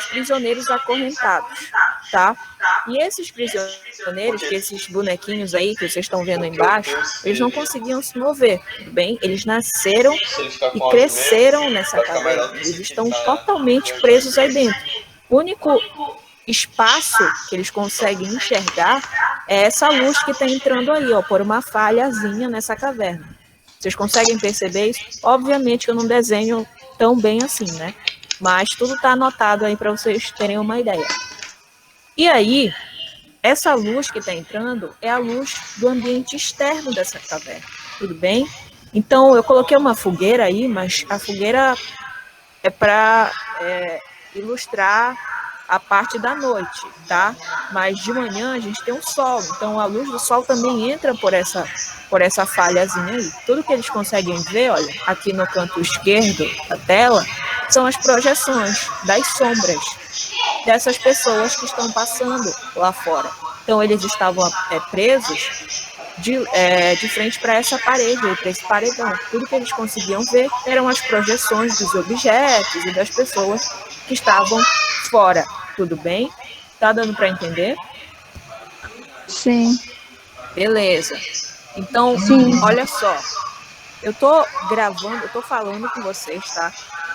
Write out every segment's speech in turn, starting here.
os prisioneiros acorrentados, tá? E esses prisioneiros, que esses bonequinhos aí que vocês estão vendo aí embaixo, eles não conseguiam se mover, tudo bem? Eles nasceram e cresceram nessa caverna. Eles estão totalmente presos aí dentro. O único espaço que eles conseguem enxergar é essa luz que está entrando aí, ó, por uma falhazinha nessa caverna. Vocês conseguem perceber isso? Obviamente que eu não desenho tão bem assim, né? Mas tudo está anotado aí para vocês terem uma ideia. E aí, essa luz que está entrando é a luz do ambiente externo dessa caverna, tudo bem? Então, eu coloquei uma fogueira aí, mas a fogueira é para ilustrar a parte da noite, tá? Mas de manhã a gente tem um sol, então a luz do sol também entra por essa falhazinha aí. Tudo que eles conseguem ver, olha, aqui no canto esquerdo da tela, são as projeções das sombras dessas pessoas que estão passando lá fora. Então eles estavam presos de frente para essa parede, para esse paredão. Tudo que eles conseguiam ver eram as projeções dos objetos e das pessoas que estavam fora. Tudo bem? Tá dando para entender? Sim. Beleza. Então, sim. Olha só. Eu tô gravando, eu tô falando com vocês, tá?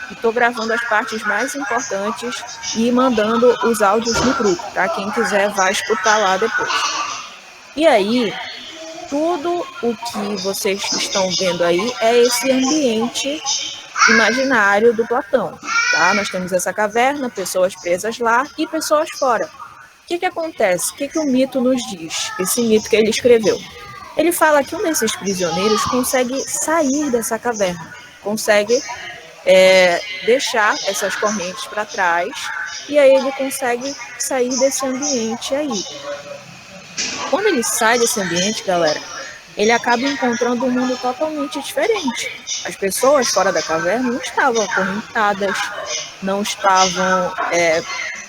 E tô gravando as partes mais importantes e mandando os áudios no grupo, tá? Quem quiser vai escutar lá depois. E aí, tudo o que vocês estão vendo aí é esse ambiente imaginário do Platão, tá? Nós temos essa caverna, pessoas presas lá e pessoas fora. O que acontece? O que o mito nos diz? Esse mito que ele escreveu. Ele fala que um desses prisioneiros consegue sair dessa caverna, consegue deixar essas correntes para trás e aí ele consegue sair desse ambiente aí. Quando ele sai desse ambiente, galera, ele acaba encontrando um mundo totalmente diferente. As pessoas fora da caverna não estavam acorrentadas, não estavam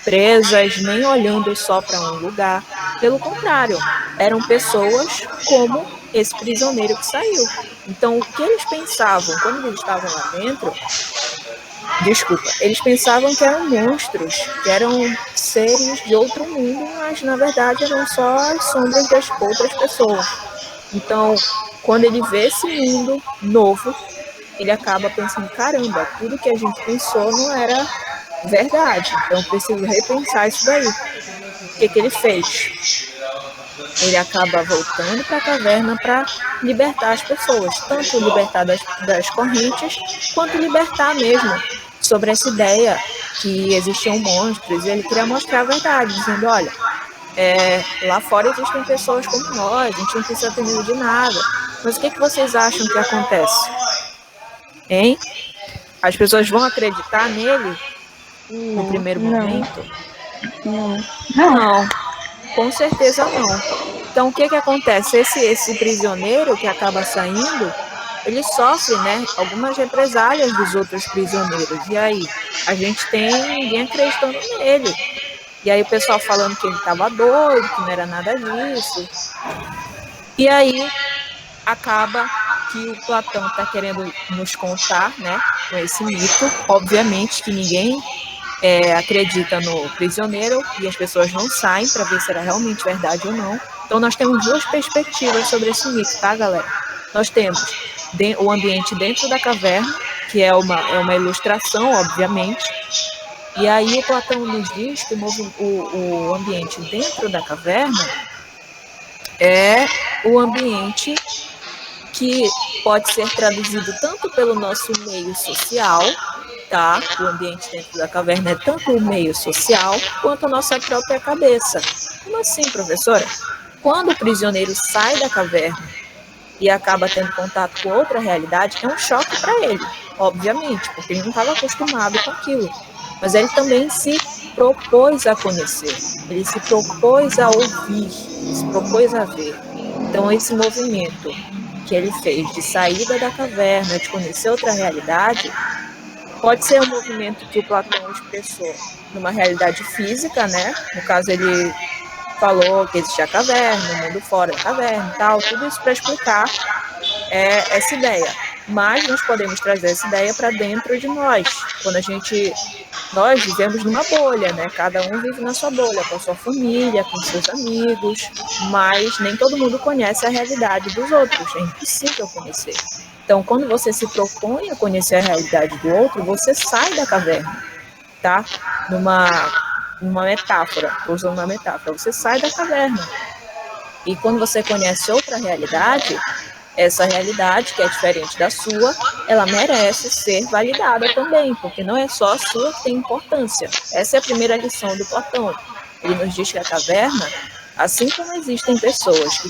presas, nem olhando só para um lugar. Pelo contrário, eram pessoas como esse prisioneiro que saiu. Então, o que eles pensavam quando eles estavam lá dentro, eles pensavam que eram monstros, que eram seres de outro mundo, mas na verdade eram só as sombras das outras pessoas. Então, quando ele vê esse mundo novo, ele acaba pensando, caramba, tudo que a gente pensou não era verdade, então preciso repensar isso daí. O que ele fez? Ele acaba voltando para a caverna para libertar as pessoas, tanto libertar das correntes, quanto libertar mesmo sobre essa ideia que existiam monstros. E ele queria mostrar a verdade, dizendo, olha, lá fora existem pessoas como nós, a gente não precisa ter medo de nada. Mas o que vocês acham que acontece? Hein? As pessoas vão acreditar nele no primeiro momento? Não, com certeza não. Então, o que acontece? Esse prisioneiro que acaba saindo, ele sofre, né, algumas represálias dos outros prisioneiros. E aí, a gente tem ninguém acreditando nele. E aí o pessoal falando que ele estava doido, que não era nada disso. E aí acaba que o Platão está querendo nos contar, né, com esse mito. Obviamente que ninguém acredita no prisioneiro e as pessoas não saem para ver se era realmente verdade ou não. Então nós temos duas perspectivas sobre esse mito, tá, galera? Nós temos o ambiente dentro da caverna, que é uma ilustração, obviamente. E aí o Platão nos diz que o ambiente dentro da caverna é o ambiente que pode ser traduzido tanto pelo nosso meio social, tá? O ambiente dentro da caverna é tanto o meio social quanto a nossa própria cabeça. Como assim, professora? Quando o prisioneiro sai da caverna e acaba tendo contato com outra realidade, é um choque para ele, obviamente, porque ele não estava acostumado com aquilo. Mas ele também se propôs a conhecer, ele se propôs a ouvir, ele se propôs a ver. Então, esse movimento que ele fez de saída da caverna, de conhecer outra realidade, pode ser um movimento que o Platão expressou numa realidade física, né? No caso, ele falou que existia a caverna, o mundo fora da caverna e tal, tudo isso para explicar essa ideia. Mas nós podemos trazer essa ideia para dentro de nós, quando a gente nós vivemos numa bolha, né? Cada um vive na sua bolha, com a sua família, com seus amigos, mas nem todo mundo conhece a realidade dos outros, é impossível conhecer. Então, quando você se propõe a conhecer a realidade do outro, você sai da caverna, tá? Numa metáfora, usando uma metáfora, você sai da caverna. E quando você conhece outra realidade, essa realidade, que é diferente da sua, ela merece ser validada também, porque não é só a sua que tem importância. Essa é a primeira lição do Platão. Ele nos diz que a caverna, assim como existem pessoas que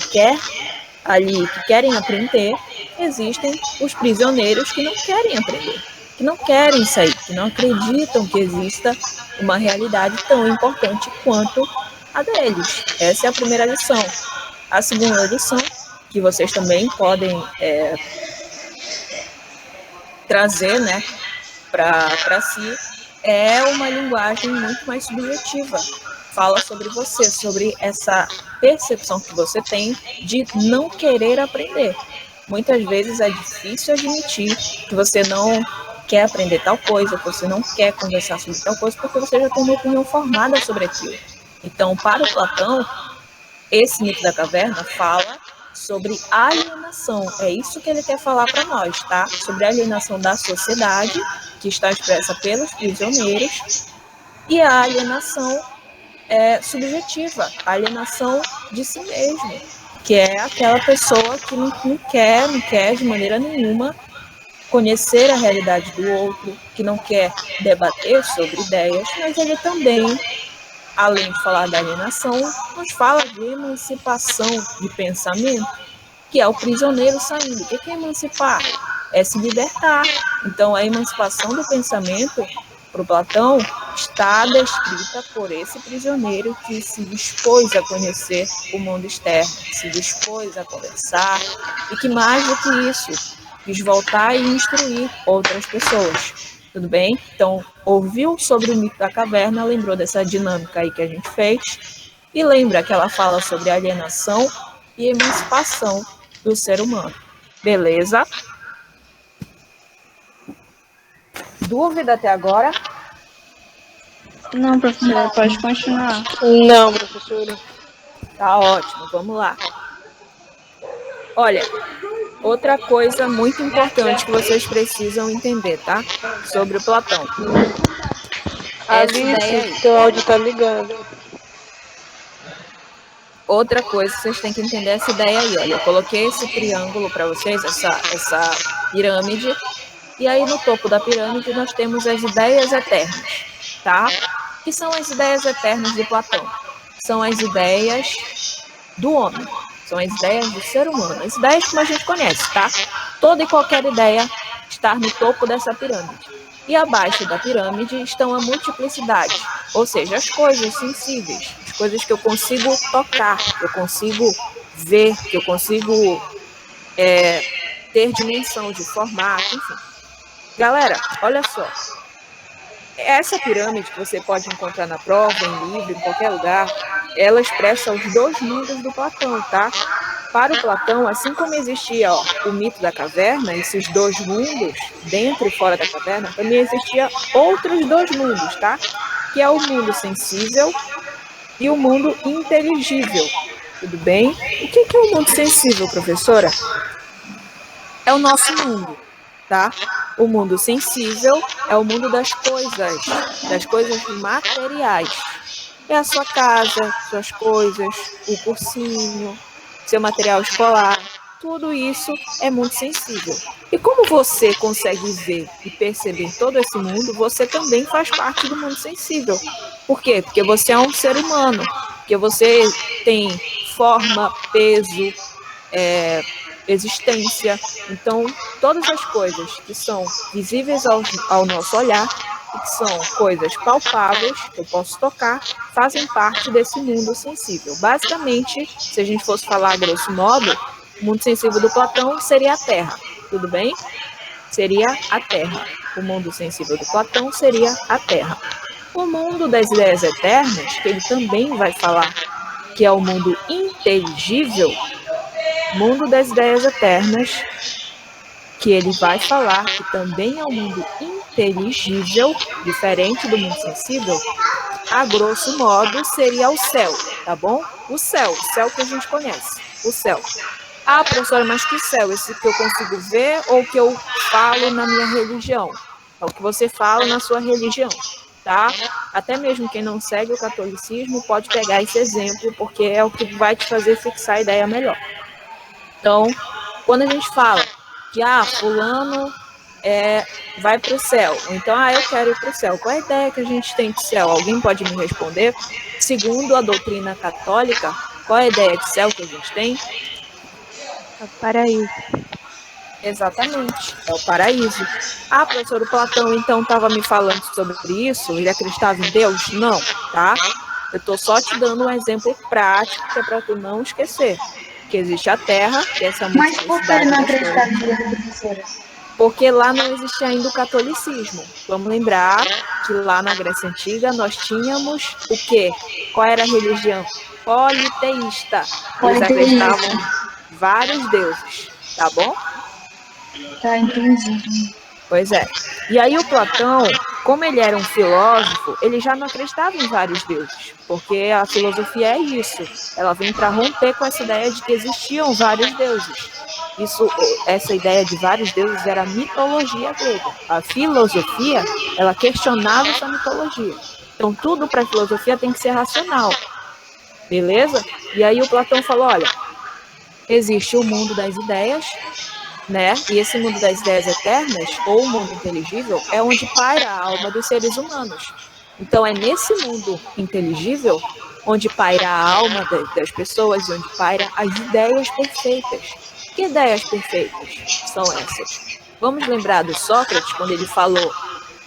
querem aprender, existem os prisioneiros que não querem aprender, que não querem sair, que não acreditam que exista uma realidade tão importante quanto a deles. Essa é a primeira lição. A segunda lição, que vocês também podem trazer, né, para si, é uma linguagem muito mais subjetiva. Fala sobre você, sobre essa percepção que você tem de não querer aprender. Muitas vezes é difícil admitir que você não quer aprender tal coisa, que você não quer conversar sobre tal coisa, porque você já tem uma opinião formada sobre aquilo. Então, para o Platão, esse mito da caverna fala sobre alienação. É isso que ele quer falar para nós, tá? Sobre a alienação da sociedade, que está expressa pelos prisioneiros, e a alienação subjetiva, a alienação de si mesmo, que é aquela pessoa que não quer de maneira nenhuma conhecer a realidade do outro, que não quer debater sobre ideias, mas ele também, além de falar da alienação, nos fala de emancipação de pensamento, que é o prisioneiro saindo. O que é emancipar? É se libertar. Então, a emancipação do pensamento, para o Platão, está descrita por esse prisioneiro que se dispôs a conhecer o mundo externo, se dispôs a conversar, e que, mais do que isso, quis voltar e instruir outras pessoas. Tudo bem? Então, ouviu sobre o mito da caverna, lembrou dessa dinâmica aí que a gente fez, e lembra que ela fala sobre alienação e emancipação do ser humano. Beleza? Dúvida até agora? Não, professora, pode continuar. Não, professora. Tá ótimo, vamos lá. Olha, outra coisa muito importante que vocês precisam entender, tá? Sobre o Platão. Alice, teu áudio tá ligado. Outra coisa que vocês têm que entender é essa ideia aí. Olha, eu coloquei esse triângulo para vocês, essa pirâmide, e aí no topo da pirâmide nós temos as ideias eternas, tá? Que são as ideias eternas de Platão? São as ideias do homem, são as ideias do ser humano, as ideias como a gente conhece, tá? Toda e qualquer ideia está no topo dessa pirâmide. E abaixo da pirâmide estão a multiplicidade, ou seja, as coisas sensíveis, as coisas que eu consigo tocar, que eu consigo ver, que eu consigo ter dimensão de formato, enfim. Galera, olha só. Essa pirâmide que você pode encontrar na prova, em livro, em qualquer lugar, ela expressa os dois mundos do Platão, tá? Para o Platão, assim como existia o mito da caverna, esses dois mundos, dentro e fora da caverna, também existia outros dois mundos, tá? Que é o mundo sensível e o mundo inteligível. Tudo bem? O que é o mundo sensível, professora? É o nosso mundo, tá? O mundo sensível é o mundo das coisas materiais. É a sua casa, suas coisas, o cursinho, seu material escolar, tudo isso é muito sensível. E como você consegue ver e perceber todo esse mundo, você também faz parte do mundo sensível. Por quê? Porque você é um ser humano, porque você tem forma, peso, existência. Então, todas as coisas que são visíveis ao nosso olhar, e que são coisas palpáveis, que eu posso tocar, fazem parte desse mundo sensível. Basicamente, se a gente fosse falar grosso modo, o mundo sensível do Platão seria a Terra, tudo bem? Seria a Terra. O mundo sensível do Platão seria a Terra. O mundo das ideias eternas, que ele também vai falar que é o mundo inteligível, mundo das ideias eternas, que ele vai falar que também é o mundo inteligível, inteligível, diferente do mundo sensível, a grosso modo seria o céu, tá bom? O céu que a gente conhece, o céu. Ah, professora, mas que céu? Esse que eu consigo ver ou que eu falo na minha religião? É o que você fala na sua religião, tá? Até mesmo quem não segue o catolicismo pode pegar esse exemplo, porque é o que vai te fazer fixar a ideia melhor. Então, quando a gente fala que, fulano vai para o céu, ou então, eu quero ir para o céu, qual é a ideia que a gente tem de céu? Alguém pode me responder? Segundo a doutrina católica, qual é a ideia de céu que a gente tem? É o paraíso. Exatamente, é o paraíso. Professor, o Platão então estava me falando sobre isso, ele acreditava em Deus? Não, tá? Eu estou só te dando um exemplo prático, que é para tu não esquecer. Que existe a Terra, que é essa Mas por que ele multiplicidade não das acreditava coisas. em Deus, professora? Porque lá não existia ainda o catolicismo. Vamos lembrar que lá na Grécia Antiga nós tínhamos o quê? Qual era a religião? Politeísta. Eles acreditavam em vários deuses, tá bom? Tá, entendi. Pois é. E aí o Platão, como ele era um filósofo, ele já não acreditava em vários deuses, porque a filosofia é isso. Ela vem para romper com essa ideia de que existiam vários deuses. Essa ideia de vários deuses era a mitologia grega. A filosofia, ela questionava essa mitologia. Então tudo para a filosofia tem que ser racional. Beleza? E aí o Platão falou, olha, existe o mundo das ideias, né? E esse mundo das ideias eternas, ou o mundo inteligível, é onde paira a alma dos seres humanos. Então é nesse mundo inteligível onde paira a alma das pessoas e onde paira as ideias perfeitas. Que ideias perfeitas são essas? Vamos lembrar do Sócrates, quando ele falou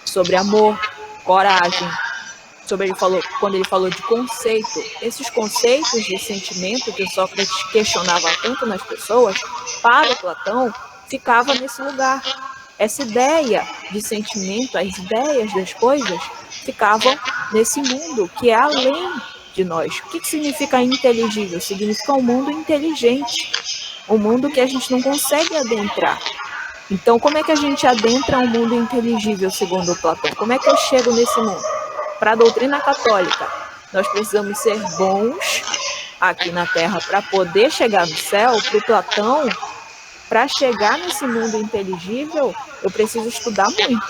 sobre amor, coragem, quando ele falou de conceito. Esses conceitos de sentimento que o Sócrates questionava tanto nas pessoas, para Platão, ficava nesse lugar. Essa ideia de sentimento, as ideias das coisas, ficavam nesse mundo que é além de nós. O que significa inteligível? Significa um mundo inteligente, um mundo que a gente não consegue adentrar. Então, como é que a gente adentra um mundo inteligível, segundo Platão? Como é que eu chego nesse mundo? Para a doutrina católica, nós precisamos ser bons aqui na Terra para poder chegar no céu. Para o Platão, para chegar nesse mundo inteligível, eu preciso estudar muito,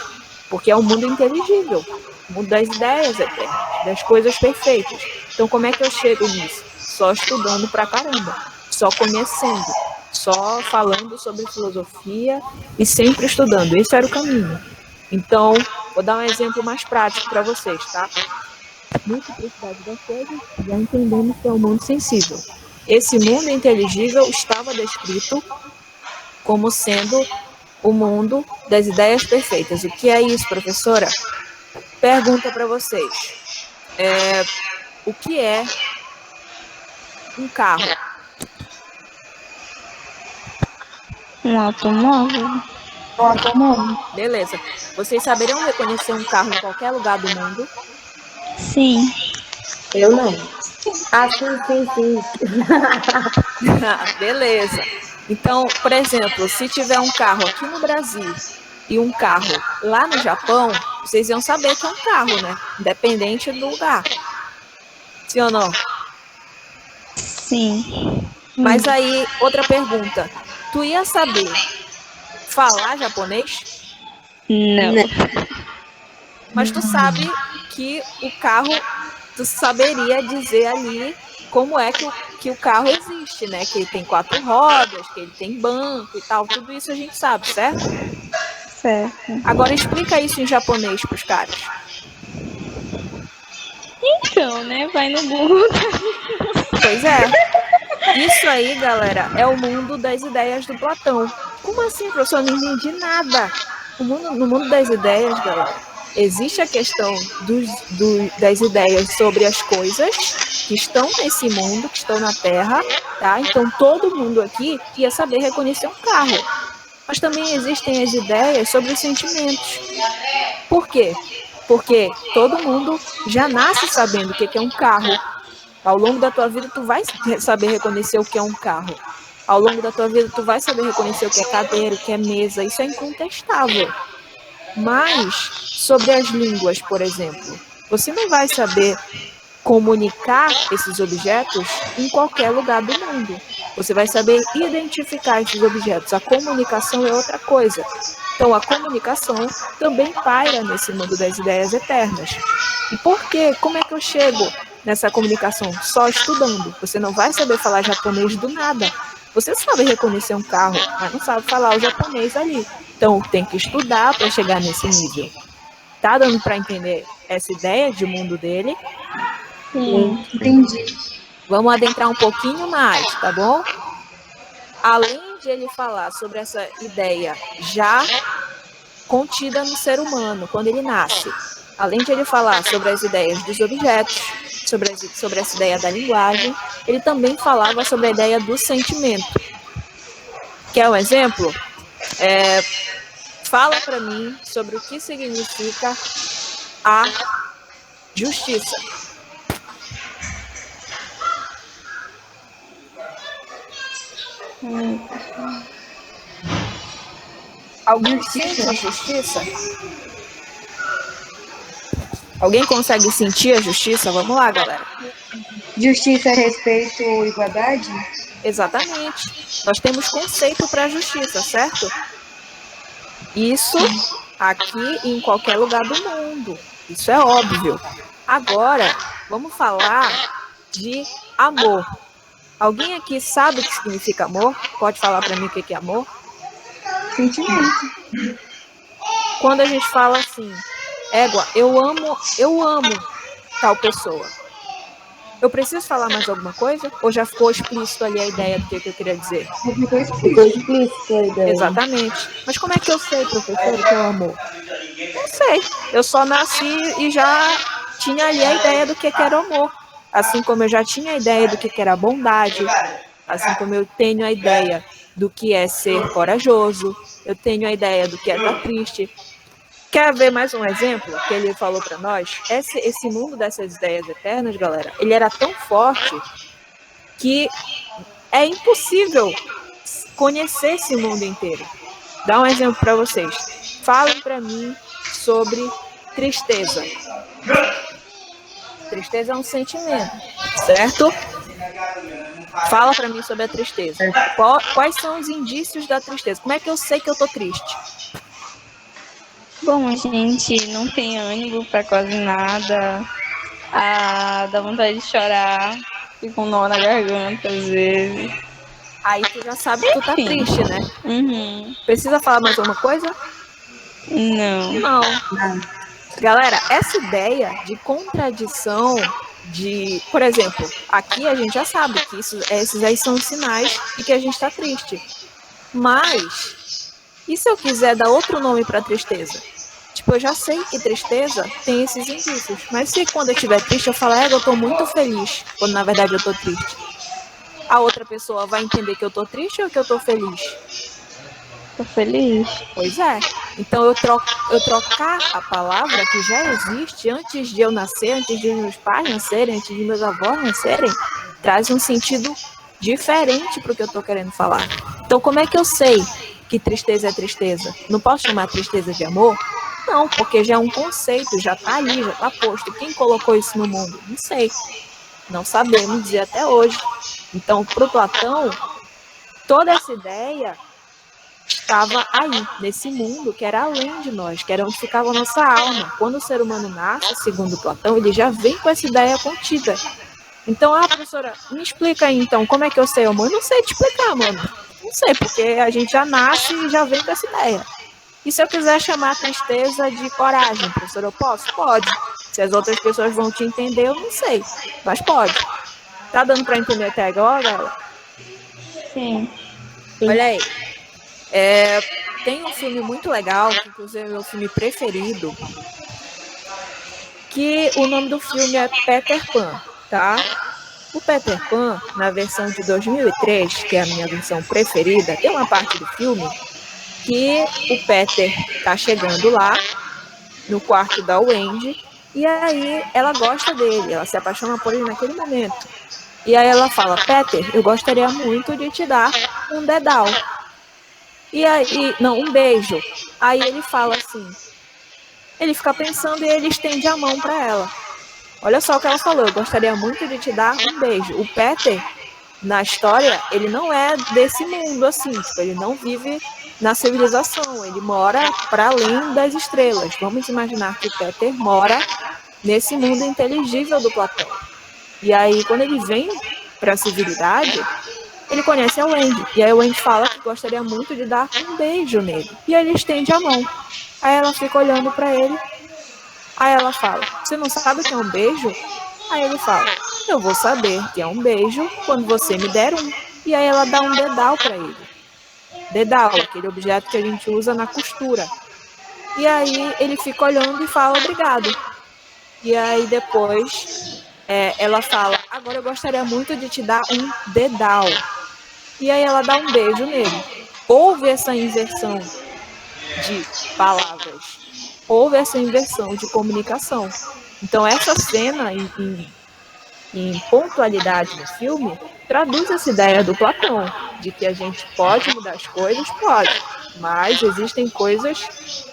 porque é um mundo inteligível, o mundo das ideias eternas, das coisas perfeitas. Então, como é que eu chego nisso? Só estudando pra caramba, só conhecendo, só falando sobre filosofia e sempre estudando. Esse era o caminho. Então, vou dar um exemplo mais prático para vocês, tá? Multiplicidade das coisas, já entendemos que é um mundo sensível. Esse mundo inteligível estava descrito como sendo o mundo das ideias perfeitas. O que é isso, professora? Pergunta para vocês. O que é um carro? Um automóvel? Um automóvel. Beleza. Vocês saberiam reconhecer um carro em qualquer lugar do mundo? Sim. Eu não. Sim. Beleza. Então, por exemplo, se tiver um carro aqui no Brasil e um carro lá no Japão, vocês iam saber que é um carro, né? Independente do lugar. Sim ou não? Sim. Mas aí, outra pergunta. Tu ia saber falar japonês? Não. Mas tu sabe que o carro, tu saberia dizer ali como é que o carro existe, né? Que ele tem 4 rodas, que ele tem banco e tal. Tudo isso a gente sabe, certo? Certo. Agora explica isso em japonês pros caras. Então, né? Vai no Google. Pois é. Isso aí, galera, é o mundo das ideias do Platão. Como assim, professor? Eu não entendi nada. No mundo das ideias, galera, existe a questão das ideias sobre as coisas que estão nesse mundo, que estão na Terra, tá? Então, todo mundo aqui ia saber reconhecer um carro. Mas também existem as ideias sobre os sentimentos. Por quê? Porque todo mundo já nasce sabendo o que é um carro. Ao longo da tua vida, tu vai saber reconhecer o que é um carro. Ao longo da tua vida, tu vai saber reconhecer o que é cadeira, o que é mesa. Isso é incontestável. Mas sobre as línguas, por exemplo, você não vai saber comunicar esses objetos em qualquer lugar do mundo. Você vai saber identificar esses objetos. A comunicação é outra coisa. Então, a comunicação também paira nesse mundo das ideias eternas. E por quê? Como é que eu chego nessa comunicação? Só estudando. Você não vai saber falar japonês do nada. Você sabe reconhecer um carro, mas não sabe falar o japonês ali. Então, tem que estudar para chegar nesse nível. Tá dando para entender essa ideia de mundo dele? Sim. Entendi. Vamos adentrar um pouquinho mais, tá bom? Além de ele falar sobre essa ideia já contida no ser humano, quando ele nasce, além de ele falar sobre as ideias dos objetos, sobre essa ideia da linguagem, ele também falava sobre a ideia do sentimento. Quer um exemplo? Fala para mim sobre o que significa a justiça. Alguém sente a justiça? Alguém consegue sentir a justiça? Vamos lá, galera. Justiça, respeito, igualdade? Exatamente. Nós temos conceito para a justiça, certo? Isso aqui e em qualquer lugar do mundo. Isso é óbvio. Agora, vamos falar de amor. Alguém aqui sabe o que significa amor? Pode falar para mim o que é amor? Sentimento. Quando a gente fala assim, égua, eu amo tal pessoa. Eu preciso falar mais alguma coisa? Ou já ficou explícito ali a ideia do que eu queria dizer? Ficou explícito a ideia. Exatamente. Mas como é que eu sei, professor, que é o amor? Não sei. Eu só nasci e já tinha ali a ideia do que era o amor. Assim como eu já tinha a ideia do que era a bondade, assim como eu tenho a ideia do que é ser corajoso, eu tenho a ideia do que é estar triste. Quer ver mais um exemplo que ele falou para nós? Esse mundo dessas ideias eternas, galera, ele era tão forte que é impossível conhecer esse mundo inteiro. Dá um exemplo para vocês. Falem para mim sobre tristeza. Tristeza é um sentimento, certo? Fala para mim sobre a tristeza. Quais são os indícios da tristeza? Como é que eu sei que eu tô triste? Bom, a gente não tem ânimo pra quase nada. Dá vontade de chorar. Fica um nó na garganta às vezes. Aí tu já sabe que tu tá Enfim. triste, né? Uhum. Precisa falar mais alguma coisa? Não. Não. Galera, essa ideia de contradição, por exemplo, aqui a gente já sabe que esses aí são os sinais de que a gente está triste. Mas, e se eu quiser dar outro nome para tristeza? Tipo, eu já sei que tristeza tem esses indícios. Mas se quando eu estiver triste eu falar, eu tô muito feliz, quando na verdade eu tô triste. A outra pessoa vai entender que eu tô triste ou que eu tô feliz? Tô feliz. Pois é. Então eu trocar a palavra que já existe antes de eu nascer, antes de meus pais nascerem, antes de meus avós nascerem, traz um sentido diferente para o que eu estou querendo falar. Então como é que eu sei que tristeza é tristeza? Não posso chamar tristeza de amor? Não, porque já é um conceito, já está ali, já está posto. Quem colocou isso no mundo? Não sei. Não sabemos dizer até hoje. Então, para o Platão, toda essa ideia estava aí, nesse mundo que era além de nós, que era onde ficava a nossa alma. Quando o ser humano nasce, segundo Platão, ele já vem com essa ideia contida. Então, professora, me explica aí então, como é que eu sei amor? Eu não sei te explicar, mano. Não sei, porque a gente já nasce e já vem com essa ideia. E se eu quiser chamar a tristeza de coragem, professora, eu posso? Pode. Se as outras pessoas vão te entender, eu não sei, mas pode. Tá dando para entender até agora, galera? Sim. Olha aí. Tem um filme muito legal, que inclusive é o meu filme preferido, que o nome do filme é Peter Pan, tá? O Peter Pan, na versão de 2003, que é a minha versão preferida, tem uma parte do filme que o Peter tá chegando lá, no quarto da Wendy, e aí ela gosta dele, ela se apaixona por ele naquele momento. E aí ela fala, Peter, eu gostaria muito de te dar um dedal. E aí, não, um beijo. Aí ele fala assim, Ele fica pensando e ele estende a mão para ela. Olha só o que ela falou: eu gostaria muito de te dar um beijo. O Peter, na história, ele não é desse mundo assim, tipo, ele não vive na civilização, ele mora para além das estrelas. Vamos imaginar que o Peter mora nesse mundo inteligível do Platão. E aí, quando ele vem para a civilidade, ele conhece a Wendy. E aí o Wendy fala que gostaria muito de dar um beijo nele. E aí ele estende a mão. Aí ela fica olhando para ele. Aí ela fala: você não sabe o que é um beijo? Aí ele fala: eu vou saber que é um beijo quando você me der um. E aí ela dá um dedal para ele. Dedal, aquele objeto que a gente usa na costura. E aí ele fica olhando e fala: obrigado. E aí depois ela fala: agora eu gostaria muito de te dar um dedal. E aí ela dá um beijo nele. Houve essa inversão de palavras. Houve essa inversão de comunicação. Então essa cena em pontualidade no filme traduz essa ideia do Platão, de que a gente pode mudar as coisas, pode, mas existem coisas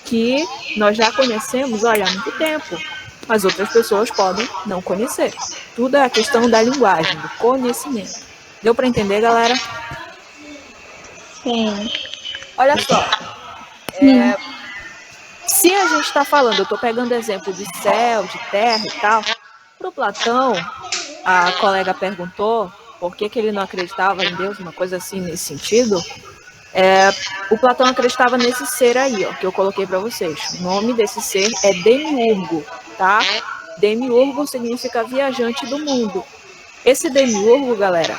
que nós já conhecemos, olha, há muito tempo, mas outras pessoas podem não conhecer. Tudo é a questão da linguagem, do conhecimento. Deu para entender, galera? Sim. Olha só, se a gente está falando, eu estou pegando exemplo de céu, de terra e tal, para o Platão, a colega perguntou por que ele não acreditava em Deus, uma coisa assim nesse sentido. O Platão acreditava nesse ser aí, ó, que eu coloquei para vocês. O nome desse ser é Demiurgo, tá? Demiurgo significa viajante do mundo. Esse Demiurgo, galera,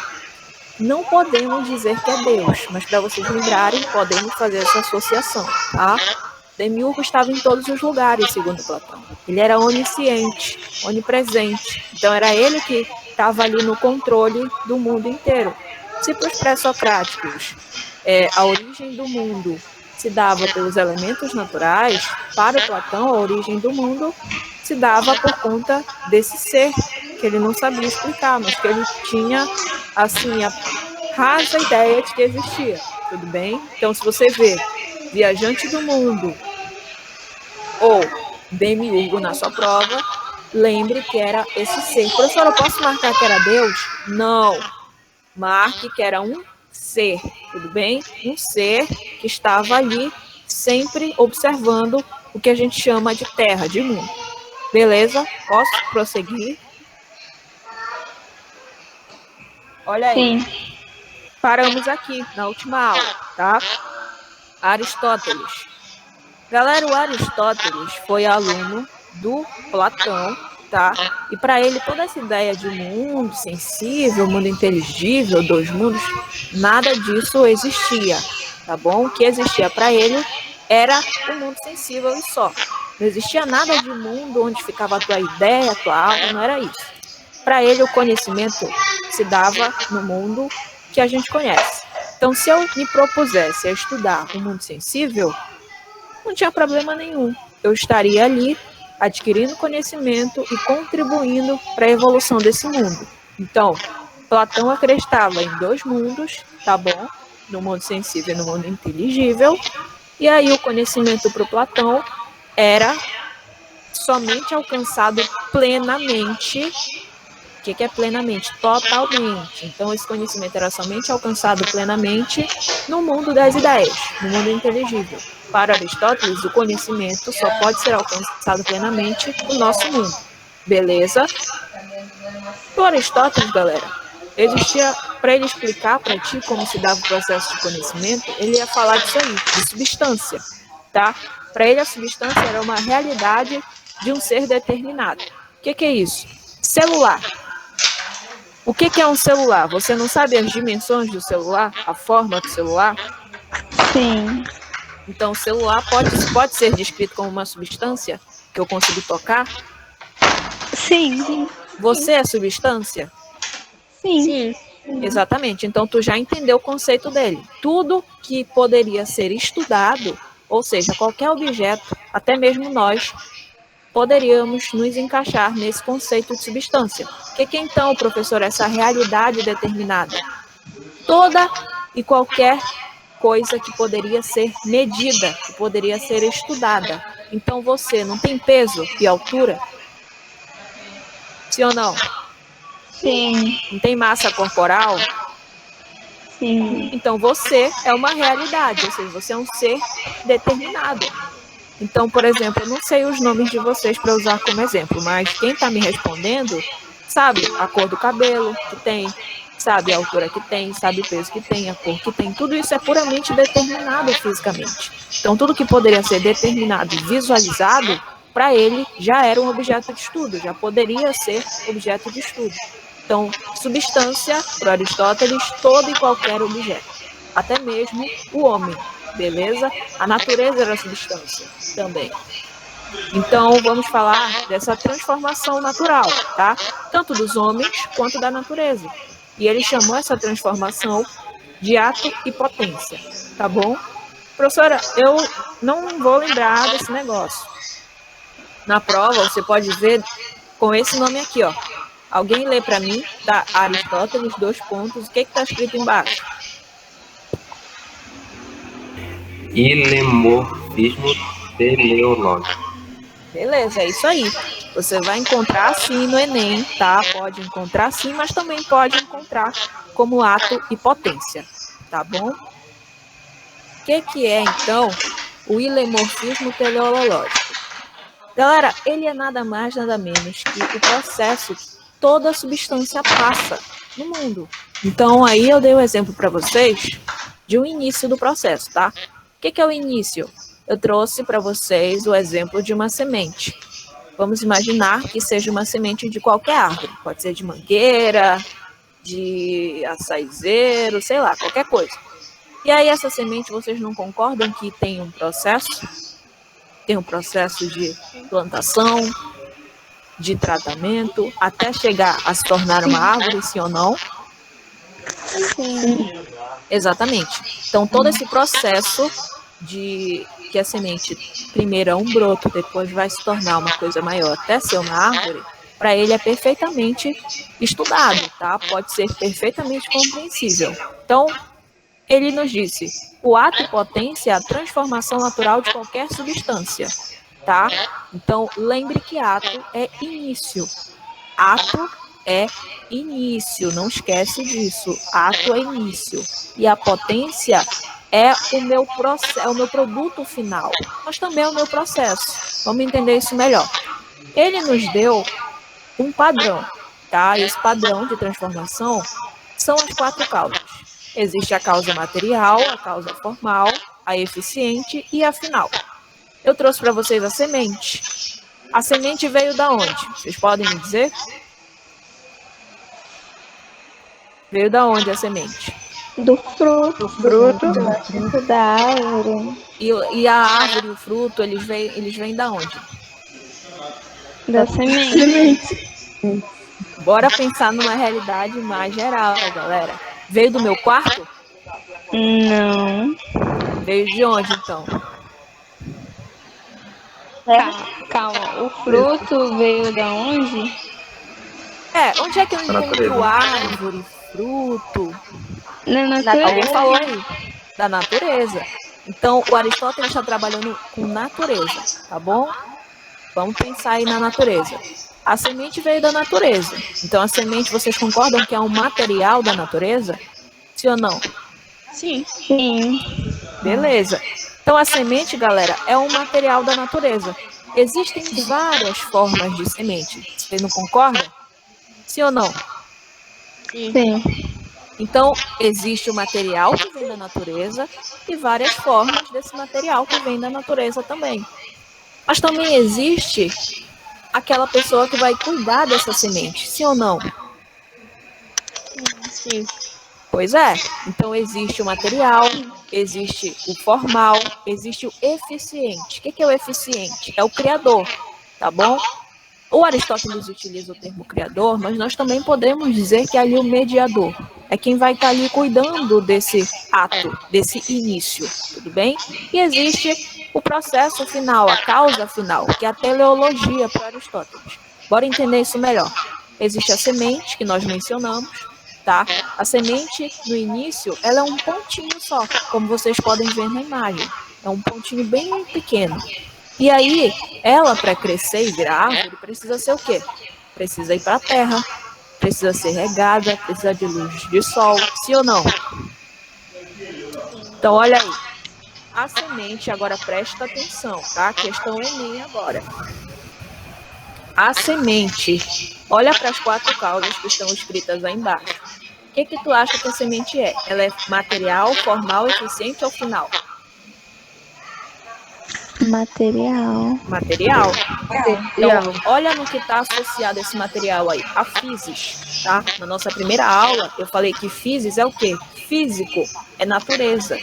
não podemos dizer que é Deus, mas para vocês lembrarem, podemos fazer essa associação, tá? Demiurgo estava em todos os lugares, segundo Platão. Ele era onisciente, onipresente. Então era ele que estava ali no controle do mundo inteiro. Se para os pré-socráticos a origem do mundo se dava pelos elementos naturais, para o Platão a origem do mundo se dava por conta desse ser, que ele não sabia explicar, mas que ele tinha assim, a rasa ideia de que existia. Tudo bem? Então, se você vê viajante do mundo ou Demiurgo na sua prova, lembre que era esse ser. Professora, eu posso marcar que era Deus? Não. Marque que era um ser, tudo bem? Um ser que estava ali sempre observando o que a gente chama de terra, de mundo. Beleza? Posso prosseguir? Olha aí. Sim. Paramos aqui na última aula, tá? Aristóteles. Galera, o Aristóteles foi aluno do Platão, tá? E para ele toda essa ideia de mundo sensível, mundo inteligível, dois mundos, nada disso existia, tá bom? O que existia para ele era o mundo sensível e só. Não existia nada de mundo onde ficava a tua ideia, a tua alma, não era isso. Para ele o conhecimento se dava no mundo que a gente conhece. Então, se eu me propusesse a estudar o mundo sensível, não tinha problema nenhum. Eu estaria ali adquirindo conhecimento e contribuindo para a evolução desse mundo. Então, Platão acreditava em dois mundos, tá bom? No mundo sensível e no mundo inteligível. E aí o conhecimento para o Platão era somente alcançado plenamente. O que é plenamente? Totalmente. Então, esse conhecimento era somente alcançado plenamente no mundo das ideias, no mundo inteligível. Para Aristóteles, o conhecimento só pode ser alcançado plenamente no nosso mundo. Beleza? Para Aristóteles, galera, existia, para ele explicar para ti como se dava o processo de conhecimento, ele ia falar disso aí, de substância, tá? Para ele, a substância era uma realidade de um ser determinado. O que é isso? Celular. O que é um celular? Você não sabe as dimensões do celular? A forma do celular? Sim. Então, o celular pode ser descrito como uma substância que eu consigo tocar? Sim. Você é substância? Sim. Exatamente. Então, tu já entendeu o conceito dele. Tudo que poderia ser estudado, ou seja, qualquer objeto, até mesmo nós, poderíamos nos encaixar nesse conceito de substância. O que é então, professor, essa realidade determinada? Toda e qualquer coisa que poderia ser medida, que poderia ser estudada. Então você não tem peso e altura? Sim ou não? Sim, Não tem massa corporal? sim. Então você é uma realidade, ou seja, você é um ser determinado. Então, por exemplo, eu não sei os nomes de vocês para usar como exemplo, mas quem está me respondendo sabe a cor do cabelo que tem, sabe a altura que tem, sabe o peso que tem, a cor que tem. Tudo isso é puramente determinado fisicamente. Então, tudo que poderia ser determinado e visualizado, para ele já era um objeto de estudo, já poderia ser objeto de estudo. Então, substância, para Aristóteles, todo e qualquer objeto, até mesmo o homem, beleza? A natureza era substância também. Então, vamos falar dessa transformação natural, tá? Tanto dos homens quanto da natureza. E ele chamou essa transformação de ato e potência, tá bom? Professora, eu não vou lembrar desse negócio. Na prova, você pode ver com esse nome aqui, ó. Alguém lê para mim, tá? Aristóteles, 2 pontos. O que está escrito embaixo? Ilemorfismo teleológico. Beleza, é isso aí. Você vai encontrar sim no Enem, tá? Pode encontrar sim, mas também pode encontrar como ato e potência, tá bom? O que é, então, o ilemorfismo teleológico? Galera, ele é nada mais, nada menos que o processo que toda substância passa no mundo. Então, aí eu dei um exemplo para vocês de um início do processo, tá? O que é o início? Eu trouxe para vocês o exemplo de uma semente. Vamos imaginar que seja uma semente de qualquer árvore. Pode ser de mangueira, de açaizeiro, sei lá, qualquer coisa. E aí essa semente, vocês não concordam que tem um processo? Tem um processo de plantação, de tratamento, até chegar a se tornar uma árvore, sim ou não? Sim. Exatamente. Então, todo esse processo de que a semente primeiro é um broto, depois vai se tornar uma coisa maior, até ser uma árvore, para ele é perfeitamente estudado, tá? Pode ser perfeitamente compreensível. Então, ele nos disse, o ato e potência é a transformação natural de qualquer substância, tá? Então, lembre que ato é início. Ato é início, não esquece disso. Ato é início. E a potência é o meu processo, é o meu produto final, mas também é o meu processo. Vamos entender isso melhor. Ele nos deu um padrão, tá? Esse padrão de transformação são as 4 causas. Existe a causa material, a causa formal, a eficiente e a final. Eu trouxe para vocês a semente. A semente veio da onde? Vocês podem me dizer? Veio da onde a semente? Do fruto. Fruto. Da árvore. E a árvore, o fruto, eles vêm da onde? Da semente. Bora pensar numa realidade mais geral, galera. Veio do meu quarto? Não. Veio de onde, então? Calma. O fruto veio da onde? Onde é que eu Da natureza. encontro árvore, fruto? Na natureza. Alguém falou aí, da natureza. Então, o Aristóteles está trabalhando com natureza, tá bom? Vamos pensar aí na natureza. A semente veio da natureza. Então, a semente, vocês concordam que é um material da natureza? Sim ou não? Sim. Sim. Beleza. Então, a semente, galera, é um material da natureza. Existem várias formas de semente. Vocês não concordam? Sim ou não? Sim. Então, existe o material que vem da natureza e várias formas desse material que vem da natureza também. Mas também existe aquela pessoa que vai cuidar dessa semente, sim ou não? Sim. Pois é. Então, existe o material, existe o formal, existe o eficiente. O que é o eficiente? É o criador, tá bom? O Aristóteles utiliza o termo criador, mas nós também podemos dizer que é ali o mediador. É quem vai estar ali cuidando desse ato, desse início, tudo bem? E existe o processo final, a causa final, que é a teleologia para Aristóteles. Bora entender isso melhor. Existe a semente, que nós mencionamos, tá? A semente, no início, ela é um pontinho só, como vocês podem ver na imagem. É um pontinho bem pequeno. E aí, ela para crescer e virar árvore, precisa ser o quê? Precisa ir para a terra, precisa ser regada, precisa de luz de sol, sim ou não? Então, olha aí. A semente, agora presta atenção, tá? Questão Enem agora. A semente, olha para as 4 causas que estão escritas aí embaixo. O que tu acha que a semente é? Ela é material, formal, eficiente ou final? Material. Material. Então, olha no que está associado a esse material aí, a physis, tá? Na nossa primeira aula, eu falei que physis é o quê? Físico, é natureza.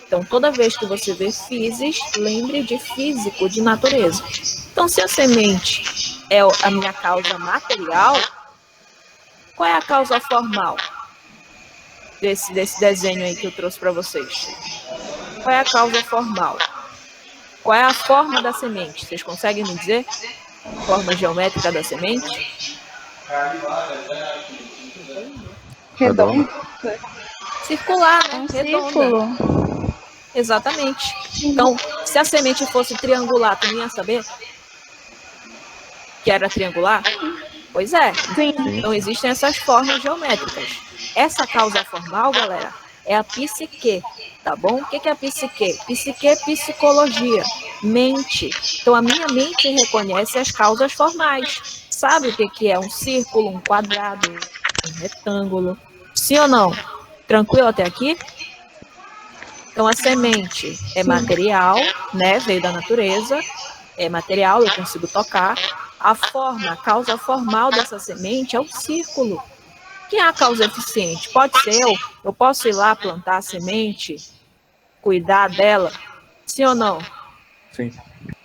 Então, toda vez que você vê physis, lembre de físico, de natureza. Então, se a semente é a minha causa material, qual é a causa formal desse desenho aí que eu trouxe para vocês? Qual é a causa formal? Qual é a forma da semente? Vocês conseguem me dizer? Forma geométrica da semente? Redondo. Circular, né? Redonda. Círculo. Exatamente. Então, se a semente fosse triangular, tu não ia saber que era triangular? Pois é. Sim. Então, existem essas formas geométricas. Essa causa formal, galera, é a psique, tá bom? O que é a psique? Psique é psicologia, mente. Então, a minha mente reconhece as causas formais. Sabe o que é um círculo, um quadrado, um retângulo? Sim ou não? Tranquilo até aqui? Então, a semente é material, né? Veio da natureza, é material, eu consigo tocar. A forma, a causa formal dessa semente é o círculo. Quem é a causa eficiente? Pode ser eu. Eu posso ir lá plantar a semente, cuidar dela? Sim ou não? Sim.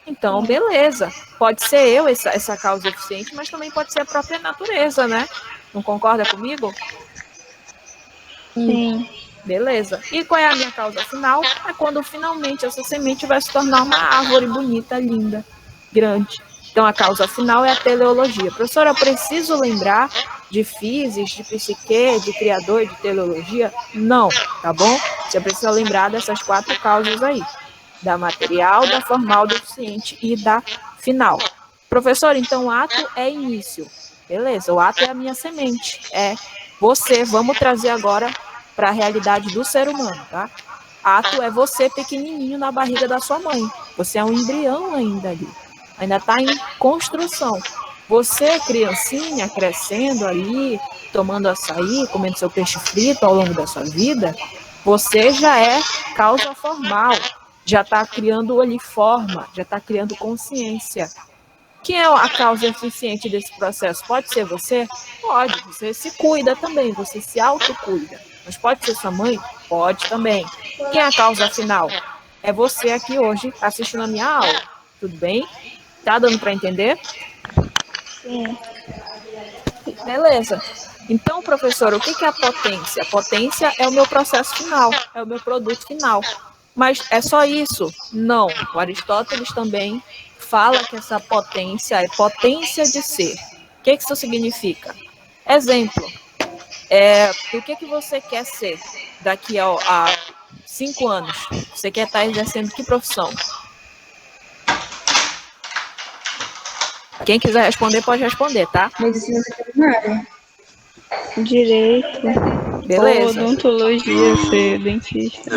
Então, beleza. Pode ser eu essa causa eficiente, mas também pode ser a própria natureza, né? Não concorda comigo? Sim. Beleza. E qual é a minha causa final? É quando finalmente essa semente vai se tornar uma árvore bonita, linda, grande. Então, a causa final é a teleologia. Professora, eu preciso lembrar de physis, de psique, de criador e de teleologia? Não, tá bom? Você precisa lembrar dessas 4 causas aí. Da material, da formal, do eficiente e da final. Professor, então o ato é início. Beleza, o ato é a minha semente. É você, vamos trazer agora para a realidade do ser humano, tá? Ato é você pequenininho na barriga da sua mãe. Você é um embrião ainda ali. Ainda está em construção. Você, criancinha, crescendo ali, tomando açaí, comendo seu peixe frito ao longo da sua vida, você já é causa formal. Já está criando ali forma, já está criando consciência. Quem é a causa eficiente desse processo? Pode ser você? Pode. Você se cuida também, você se autocuida. Mas pode ser sua mãe? Pode também. Quem é a causa final? É você aqui hoje assistindo a minha aula. Tudo bem? Tá dando para entender? Sim. Beleza. Então, professor, o que é a potência? A potência é o meu processo final, é o meu produto final. Mas é só isso? Não. O Aristóteles também fala que essa potência é potência de ser. O que isso significa? Exemplo. O que você quer ser daqui a 5 anos? Você quer estar exercendo que profissão? Quem quiser responder, pode responder, tá? Medicina veterinária. Direito. Beleza. Odontologia, ser dentista.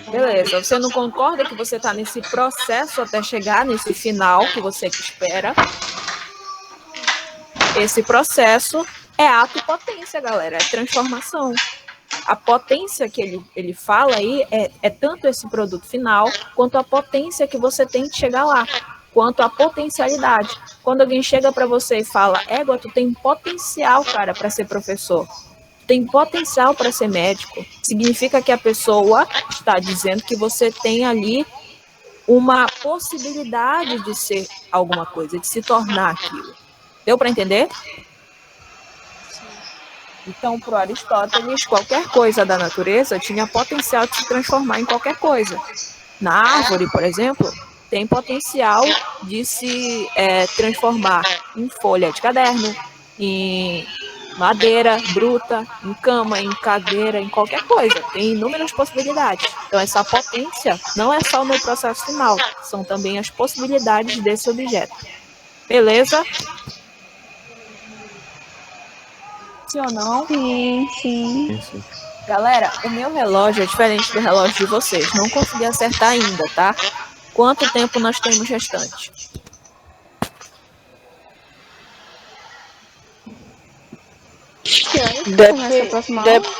Beleza. Você não concorda que você está nesse processo até chegar nesse final que você espera? Esse processo é ato e potência, galera. É transformação. A potência que ele fala aí é tanto esse produto final, quanto a potência que você tem de chegar lá, quanto a potencialidade. Quando alguém chega para você e fala, égua, tu tem potencial, cara, para ser professor. Tem potencial para ser médico. Significa que a pessoa está dizendo que você tem ali uma possibilidade de ser alguma coisa, de se tornar aquilo. Deu para entender? Então, para Aristóteles, qualquer coisa da natureza tinha potencial de se transformar em qualquer coisa. Na árvore, por exemplo, tem potencial de se transformar em folha de caderno, em madeira bruta, em cama, em cadeira, em qualquer coisa. Tem inúmeras possibilidades. Então, essa potência não é só no processo final, são também as possibilidades desse objeto. Beleza? Sim ou não? Sim, sim. Isso. Galera, o meu relógio é diferente do relógio de vocês. Não consegui acertar ainda, tá? Quanto tempo nós temos restante? Que horas que Deve começa a ser. próxima Deve, aula?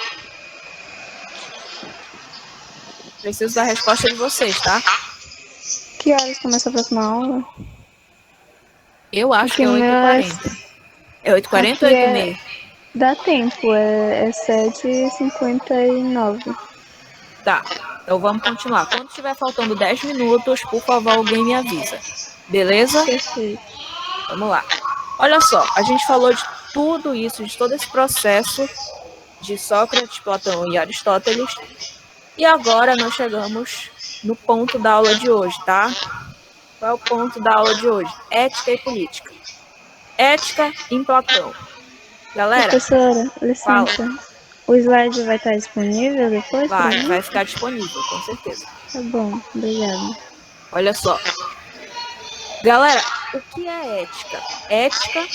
Preciso da resposta de vocês, tá? Que horas começa a próxima aula? Eu acho que é Porque o meu 8h40. É 8h40 ou aqui 8h30? dá tempo, é 7h59. Tá, então vamos continuar. Quando estiver faltando 10 minutos, por favor, alguém me avisa. Beleza? Perfeito. Vamos lá. Olha só, a gente falou de tudo isso, de todo esse processo de Sócrates, Platão e Aristóteles. E agora nós chegamos no ponto da aula de hoje, tá? Qual é o ponto da aula de hoje? Ética e política. Ética em Platão. Galera, Professora, licença. O slide vai estar disponível depois pra mim? vai ficar disponível, com certeza. Tá bom, obrigada. Olha só. Galera, o que é ética? Ética,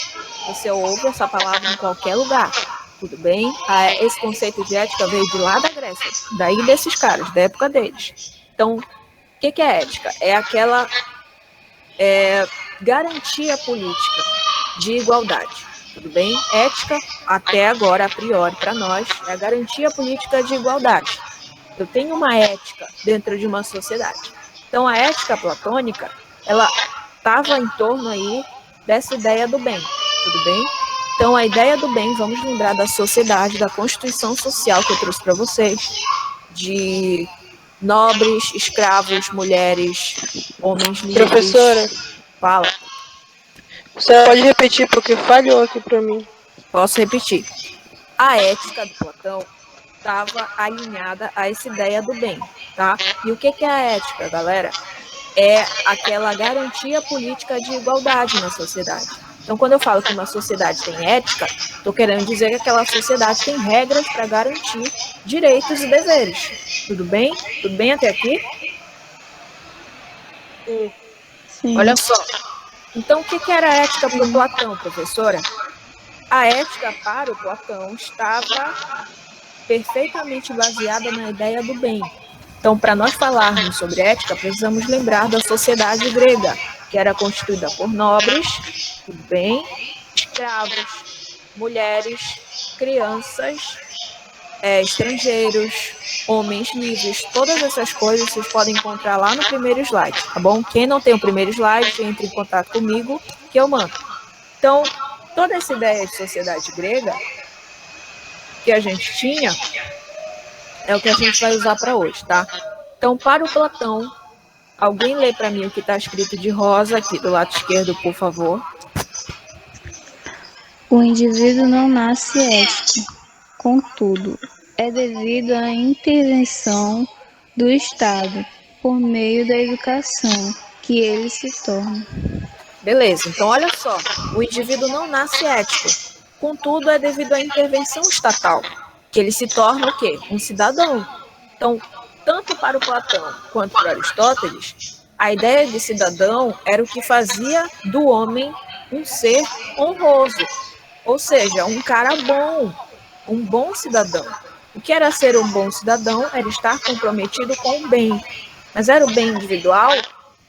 você ouve essa palavra em qualquer lugar, tudo bem? Esse conceito de ética veio de lá da Grécia, daí desses caras, da época deles. Então, o que é ética? É aquela garantia política de igualdade, tudo bem? Ética, até agora, a priori, para nós, é a garantia política de igualdade. Eu tenho uma ética dentro de uma sociedade. Então, a ética platônica, ela estava em torno aí dessa ideia do bem, tudo bem? Então, a ideia do bem, vamos lembrar da sociedade, da constituição social que eu trouxe para vocês, de nobres, escravos, mulheres, homens livres. professora, Fala, você pode repetir porque falhou aqui pra mim. posso repetir. A ética do Platão estava alinhada a essa ideia do bem, tá? E o que é a ética, galera? É aquela garantia política de igualdade na sociedade. Então, quando eu falo que uma sociedade tem ética, estou querendo dizer que aquela sociedade tem regras para garantir direitos e deveres. Tudo bem? Tudo bem até aqui? Sim. Olha só. Então, o que era a ética para o Platão, professora? A ética para o Platão estava perfeitamente baseada na ideia do bem. Então, para nós falarmos sobre ética, precisamos lembrar da sociedade grega, que era constituída por nobres, tudo bem, escravos, mulheres, crianças, estrangeiros, homens livres. Todas essas coisas vocês podem encontrar lá no primeiro slide, tá bom? Quem não tem o primeiro slide, entre em contato comigo, que eu mando. Então, toda essa ideia de sociedade grega que a gente tinha é o que a gente vai usar para hoje, tá? Então, para o Platão, alguém lê para mim o que está escrito de rosa aqui do lado esquerdo, por favor. O indivíduo não nasce ético, contudo, é devido à intervenção do Estado por meio da educação que ele se torna. Beleza, então olha só, o indivíduo não nasce ético, contudo é devido à intervenção estatal, que ele se torna o quê? Um cidadão. Então, tanto para o Platão quanto para Aristóteles, a ideia de cidadão era o que fazia do homem um ser honroso, ou seja, um cara bom, um bom cidadão. O que era ser um bom cidadão era estar comprometido com o bem, mas era o bem individual?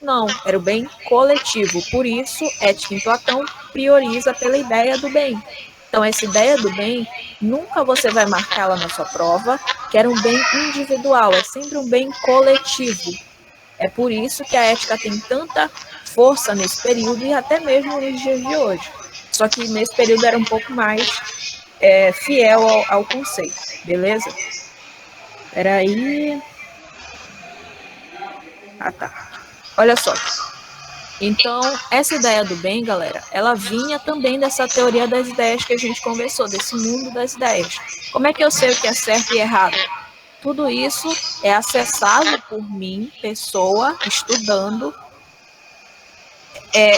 Não, era o bem coletivo. Por isso, ética em Platão prioriza pela ideia do bem. Então, essa ideia do bem, nunca você vai marcá-la na sua prova, que era um bem individual, é sempre um bem coletivo. É por isso que a ética tem tanta força nesse período e até mesmo nos dias de hoje. Só que nesse período era um pouco mais fiel ao conceito, beleza? Peraí. Ah, tá. Olha só. Então, essa ideia do bem, galera, ela vinha também dessa teoria das ideias que a gente conversou, desse mundo das ideias. Como é que eu sei o que é certo e errado? Tudo isso é acessado por mim, pessoa, estudando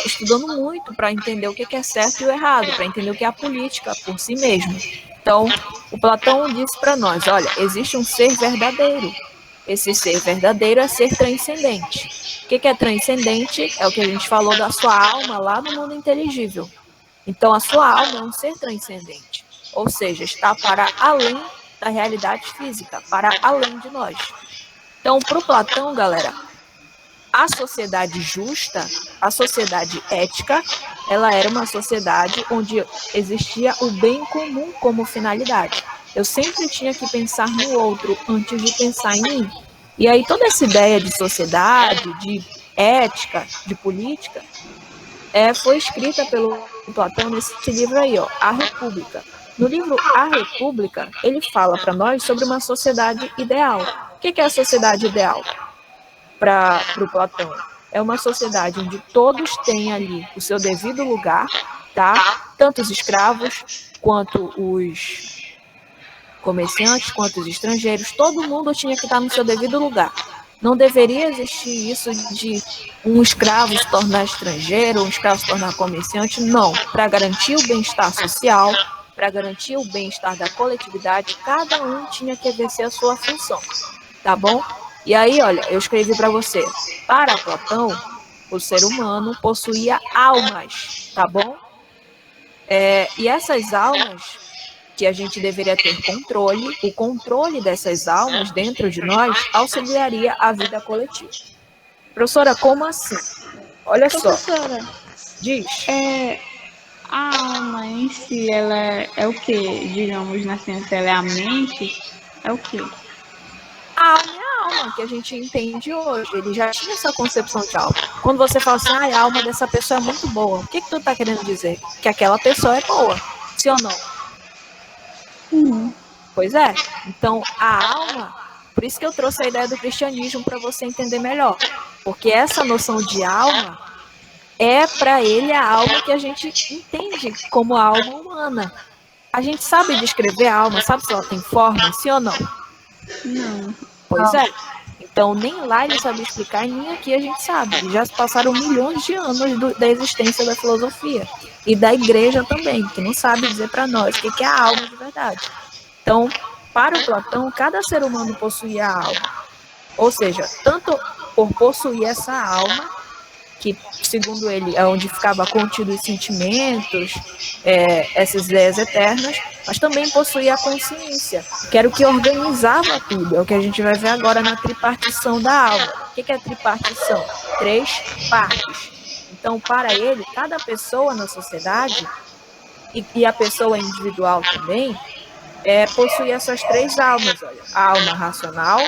estudando muito para entender o que é certo e o errado, para entender o que é a política por si mesmo. Então, o Platão disse para nós, olha, existe um ser verdadeiro. Esse ser verdadeiro é ser transcendente. O que é transcendente? É o que a gente falou da sua alma lá no mundo inteligível. Então, a sua alma é um ser transcendente, ou seja, está para além da realidade física, para além de nós. Então, para o Platão, galera, a sociedade justa, a sociedade ética, ela era uma sociedade onde existia o bem comum como finalidade. Eu sempre tinha que pensar no outro antes de pensar em mim. E aí toda essa ideia de sociedade, de ética, de política, foi escrita pelo Platão nesse livro aí, ó, A República. No livro A República, ele fala para nós sobre uma sociedade ideal. O que é a sociedade ideal? Para o Platão, é uma sociedade onde todos têm ali o seu devido lugar, tá? Tanto os escravos, quanto os comerciantes, quanto os estrangeiros, todo mundo tinha que estar no seu devido lugar. Não deveria existir isso de um escravo se tornar estrangeiro, um escravo se tornar comerciante, não. Para garantir o bem-estar social, para garantir o bem-estar da coletividade, cada um tinha que exercer a sua função, tá bom? E aí, olha, eu escrevi para você. Para Platão, o ser humano possuía almas, tá bom? E essas almas que a gente deveria ter controle, o controle dessas almas dentro de nós auxiliaria a vida coletiva. Professora, como assim? Olha só. Professora, Diz. A alma em si, ela é o que? Digamos, na ciência, ela é a mente? É o que? A alma é a alma que a gente entende hoje. Ele já tinha essa concepção de alma. Quando você fala assim, a alma dessa pessoa é muito boa, o que tu tá querendo dizer? Que aquela pessoa é boa, sim ou não? Pois é. Então, a alma, por isso que eu trouxe a ideia do cristianismo para você entender melhor. Porque essa noção de alma é para ele a alma que a gente entende como a alma humana. A gente sabe descrever a alma, sabe se ela tem forma, sim ou não? Não. Pois é. Então, nem lá ele sabe explicar, e nem aqui a gente sabe. Já se passaram milhões de anos da existência da filosofia. E da igreja também, que não sabe dizer para nós o que é a alma de verdade. Então, para o Platão, cada ser humano possuía a alma. Ou seja, tanto por possuir essa alma, que, segundo ele, é onde ficava contido os sentimentos, essas ideias eternas, mas também possuía a consciência, que era o que organizava tudo. É o que a gente vai ver agora na tripartição da alma. O que é a tripartição? 3 partes. Então, para ele, cada pessoa na sociedade, e a pessoa individual também, possui essas 3 almas. Olha, a alma racional,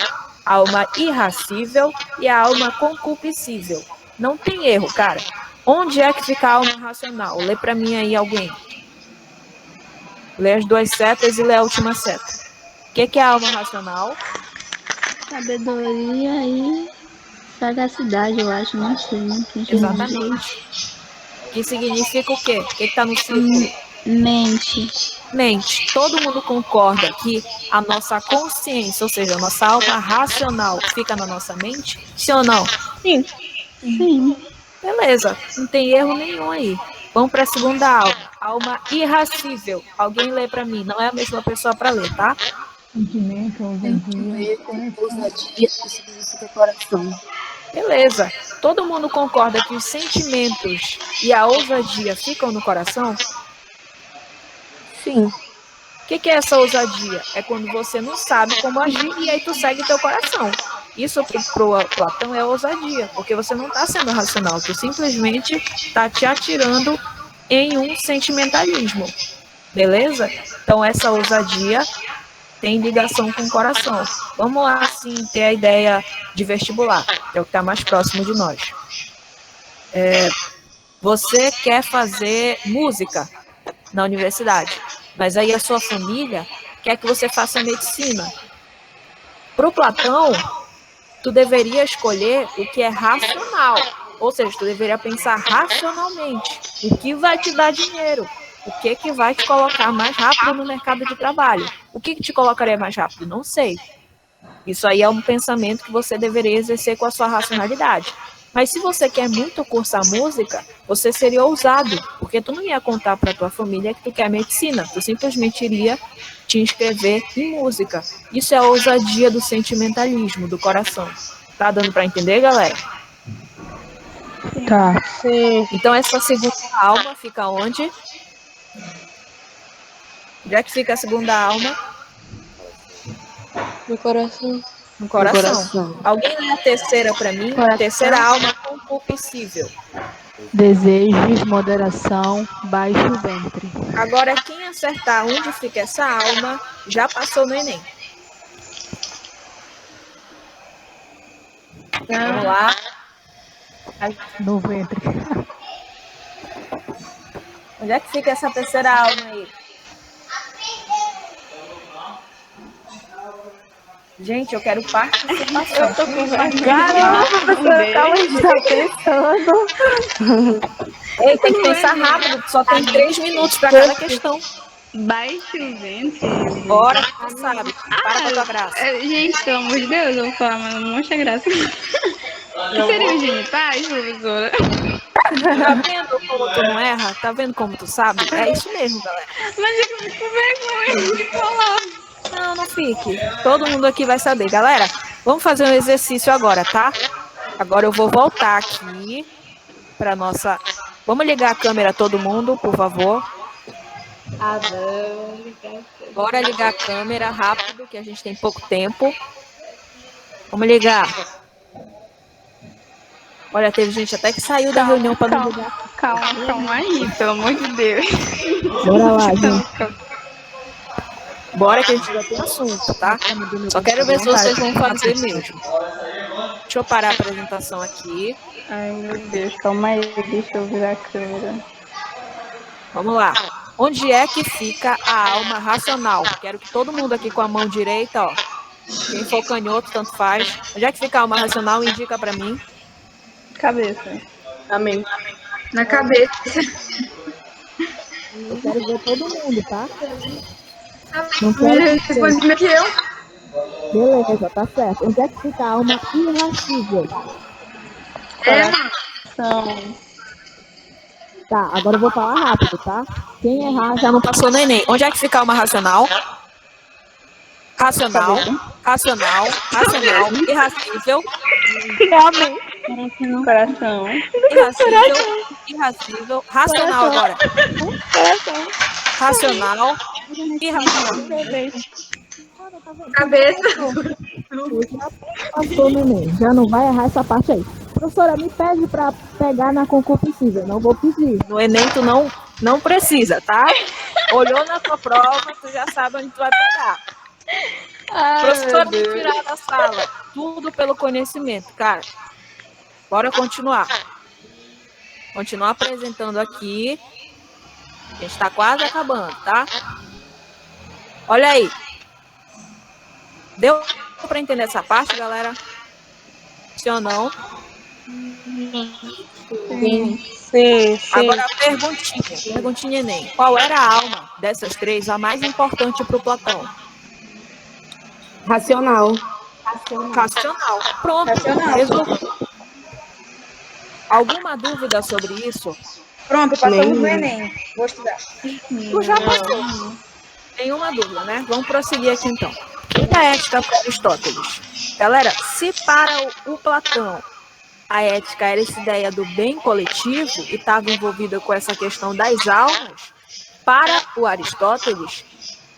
a alma irracível e a alma concupiscível. Não tem erro, cara. Onde é que fica a alma racional? Lê para mim aí alguém. Lê as 2 setas e lê a última seta. O que é a alma racional? Sabedoria e sagacidade, eu acho, não sei. Não Exatamente. Que significa o quê? O que está no círculo? Mente. Todo mundo concorda que a nossa consciência, ou seja, a nossa alma racional, fica na nossa mente? Sim ou não? Sim. Beleza, não tem erro nenhum aí. Vamos para a segunda alma. Alma irracível. Alguém lê para mim. Não é a mesma pessoa para ler, tá? Sentimento, ousadia, significa coração. Beleza. Todo mundo concorda que os sentimentos e a ousadia ficam no coração? Sim. O que é essa ousadia? É quando você não sabe como agir e aí tu segue teu coração. Isso pro Platão é ousadia, porque você não está sendo racional, tu simplesmente está te atirando em um sentimentalismo. Beleza? Então essa ousadia tem ligação com o coração. Vamos lá, assim, ter a ideia de vestibular, que é o que está mais próximo de nós. Você quer fazer música na universidade, mas aí a sua família quer que você faça medicina. Para o Platão, tu deveria escolher o que é racional, ou seja, tu deveria pensar racionalmente o que vai te dar dinheiro, o que vai te colocar mais rápido no mercado de trabalho. O que te colocaria mais rápido? Não sei. Isso aí é um pensamento que você deveria exercer com a sua racionalidade. Mas se você quer muito cursar música, você seria ousado, porque tu não ia contar para tua família que tu quer medicina, tu simplesmente iria te inscrever em música. Isso é a ousadia do sentimentalismo, do coração. Tá dando para entender, galera? Tá. Sim. Então essa segunda alma fica onde? Onde é que fica a segunda alma? No coração. No coração. coração. Alguém lê a terceira para mim? Coração. Terceira alma concupiscível. Desejos, moderação, baixo ventre. Agora, quem acertar onde fica essa alma, já passou no Enem. Vamos lá. No ventre. Onde é que fica essa terceira alma aí? Gente, eu quero participação. Eu tô com vergonha. Caramba, professora, calma aí, tá pensando. Ei, tem que pensar rápido, só tem 3 minutos para cada questão. Baixo ventre. Bora, que tu sabe. Para com a tua graça. Gente, pelo amor de Deus, eu vou falar, mas não mostra graça. Que seria os genitais, professora? Tá vendo como tu não erra? Tá vendo como tu sabe? É isso mesmo, galera. Mas eu fico com vergonha de falar. Não, não fique. Todo mundo aqui vai saber. Galera, vamos fazer um exercício agora, tá? Agora eu vou voltar aqui para nossa... Vamos ligar a câmera todo mundo, por favor. Bora ligar a câmera rápido, que a gente tem pouco tempo. Vamos ligar. Olha, teve gente até que saiu da reunião para não ligar. Calma aí, pelo amor de Deus. Bora lá, gente. Bora que a gente já tem assunto, tá? Só quero ver se vocês vão fazer mesmo. Deixa eu parar a apresentação aqui. Ai, meu Deus, calma aí, deixa eu virar a câmera. Vamos lá. Onde é que fica a alma racional? Quero que todo mundo aqui com a mão direita, ó. Quem for canhoto, tanto faz. Onde é que fica a alma racional? Indica pra mim. Cabeça. Amém. Na cabeça. Eu quero ver todo mundo, tá? Não Responde primeiro que eu. Beleza, tá certo. Onde é que fica a alma irascível? São. Tá, agora eu vou falar rápido, tá? Quem errar já não passou no Enem. Onde é que fica a alma racional? Racional, irascível, Coração. irascível, racional agora. Racional, irracional. Cabeça. Passou no Enem, já não vai errar essa parte aí. Professora, me pede pra pegar na concupiscível, não vou pedir. No Enem tu não precisa, tá? Olhou na tua prova, tu já sabe onde tu vai pegar. Professora, me tirar da sala. Tudo pelo conhecimento, cara. Bora continuar. Continuar apresentando aqui. A gente tá quase acabando, tá? Olha aí. Deu pra entender essa parte, galera? Sim ou não? Sim. Agora a perguntinha Enem. Qual era a alma dessas três a mais importante para o Platão? Racional. Racional. Pronto, Racional. resolvido. Alguma dúvida sobre isso? Pronto, passamos no Enem. Vou estudar. Tu já passou. Nenhuma dúvida, né? Vamos prosseguir aqui então. E a ética para Aristóteles? Galera, se para o Platão a ética era essa ideia do bem coletivo e estava envolvida com essa questão das almas, para o Aristóteles,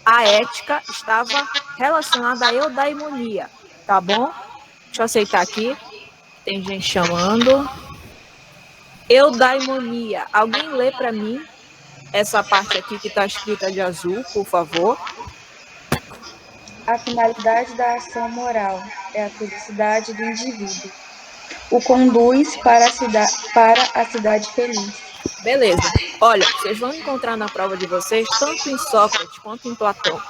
a ética estava relacionada à eudaimonia, tá bom? Deixa eu aceitar aqui. Tem gente chamando. Eudaimonia. Alguém lê para mim essa parte aqui que está escrita de azul, por favor? A finalidade da ação moral é a felicidade do indivíduo. O conduz para a cidade feliz. Beleza. Olha, vocês vão encontrar na prova de vocês, tanto em Sócrates quanto em Platão,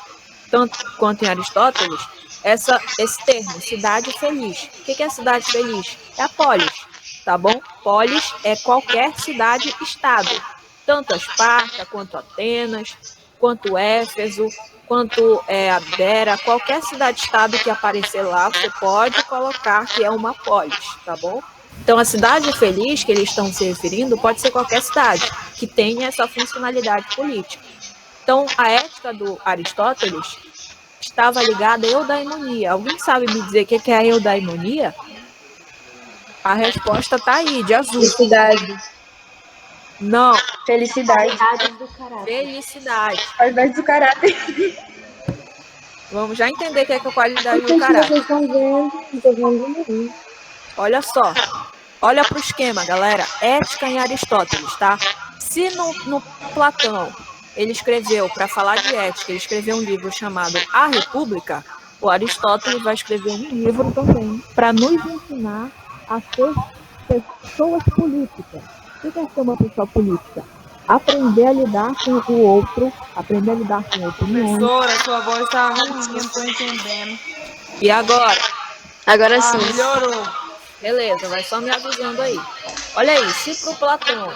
tanto quanto em Aristóteles, esse termo, cidade feliz. O que é cidade feliz? É a polis, tá bom? Polis é qualquer cidade-estado. Tanto a Esparta, quanto Atenas, quanto Éfeso, quanto Abdera, qualquer cidade-estado que aparecer lá, você pode colocar que é uma polis, tá bom? Então, a cidade feliz que eles estão se referindo pode ser qualquer cidade que tenha essa funcionalidade política. Então, a ética do Aristóteles estava ligada à eudaimonia. Alguém sabe me dizer o que é a eudaimonia? A resposta está aí, de azul. Felicidade. Não, Felicidade. felicidade. Qualidade do caráter. Vamos já entender o que é a qualidade do caráter. Vocês estão vendo, não tô vendo nenhum. Olha só, olha para o esquema, galera. Ética em Aristóteles, tá? Se no Platão ele escreveu, para falar de ética, ele escreveu um livro chamado A República, o Aristóteles vai escrever um livro também para nos ensinar a ser pessoas políticas. O que é ser uma pessoa política? Aprender a lidar com o outro, aprender a lidar com opiniões. Professora, sua voz tá ruim, não tô entendendo. E agora? Agora sim. Melhorou. Beleza, vai só me avisando aí. Olha aí, se pro Platão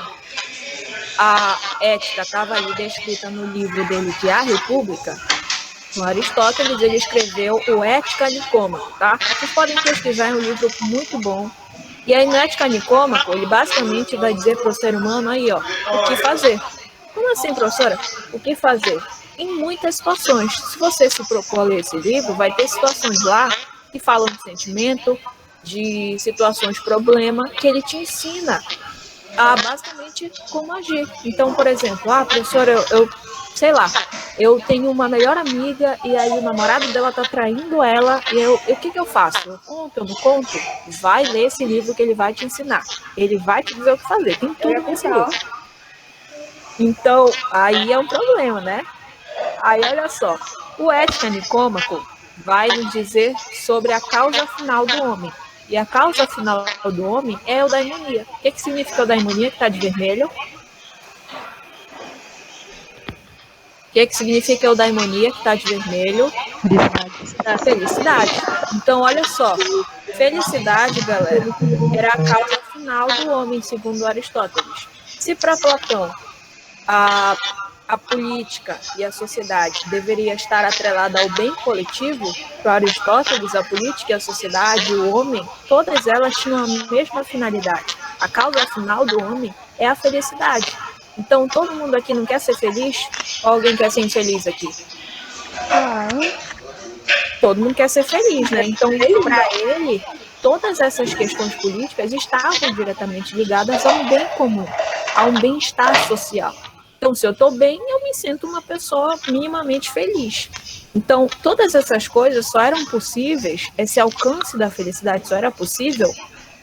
a ética estava ali descrita no livro dele de A República, o Aristóteles ele escreveu o Ética Nicômaco, tá? Vocês podem pesquisar, é um livro muito bom. E aí no Ética Nicômaco, ele basicamente vai dizer para o ser humano aí, ó, o que fazer. Como assim, professora? O que fazer? Em muitas situações. Se você se propor a ler esse livro, vai ter situações lá que falam de sentimento, de situações problema, que ele te ensina a basicamente como agir. Então, por exemplo, professora, eu sei lá, eu tenho uma melhor amiga e aí o namorado dela tá traindo ela e o que eu faço? Eu conto, eu não conto? Vai ler esse livro que ele vai te ensinar. Ele vai te dizer o que fazer. Tem tudo nesse livro. Então, aí é um problema, né? Aí, olha só. O Ética Nicômaco vai nos dizer sobre a causa final do homem. E a causa final do homem é a eudaimonia. O que significa eudaimonia, que está de vermelho? O que significa eudaimonia, que está de vermelho? Felicidade. Felicidade. Então, olha só. Felicidade, galera, era a causa final do homem, segundo Aristóteles. Se para Platão a política e a sociedade deveria estar atrelada ao bem coletivo, para Aristóteles, a política e a sociedade, o homem, todas elas tinham a mesma finalidade. A causa final do homem é a felicidade. Então, todo mundo aqui não quer ser feliz? Ou alguém quer ser infeliz aqui? Todo mundo quer ser feliz, né? Então, para ele, todas essas questões políticas estavam diretamente ligadas a um bem comum, a um bem-estar social. Então, se eu estou bem, eu me sinto uma pessoa minimamente feliz. Então, todas essas coisas só eram possíveis, esse alcance da felicidade só era possível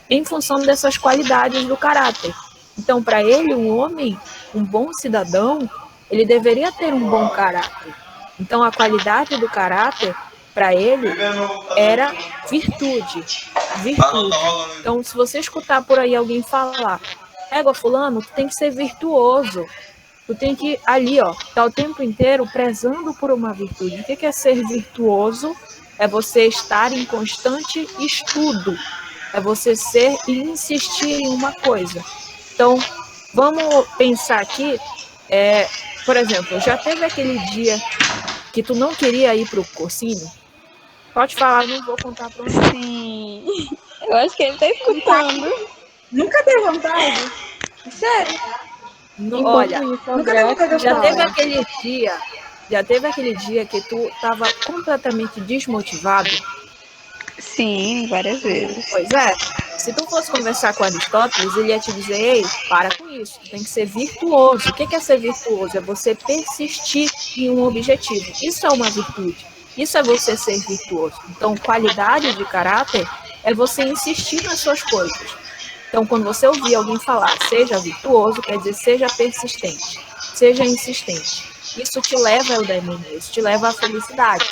em função dessas qualidades do caráter. Então, para ele, um homem, um bom cidadão, ele deveria ter um bom caráter. Então, a qualidade do caráter, para ele, era virtude. Virtude. Então, se você escutar por aí alguém falar, fulano, tu tem que ser virtuoso. Tu tem que ali, estar o tempo inteiro prezando por uma virtude. O que é ser virtuoso? É você estar em constante estudo. É você ser e insistir em uma coisa. Então, vamos pensar aqui, por exemplo, já teve aquele dia que tu não queria ir pro cursinho? Pode falar, não vou contar pra você. Sim, eu acho que ele tá escutando. Nunca deu vontade? Sério? Olha, já teve falar. aquele dia que tu estava completamente desmotivado? Sim, várias vezes. Pois é. Se tu fosse conversar com Aristóteles, ele ia te dizer, ei, para com isso, tu tem que ser virtuoso. O que é ser virtuoso? É você persistir em um objetivo. Isso é uma virtude. Isso é você ser virtuoso. Então, qualidade de caráter é você insistir nas suas coisas. Então, quando você ouvir alguém falar, seja virtuoso, quer dizer, seja persistente, seja insistente. Isso te leva ao eudaimonia, isso te leva à felicidade.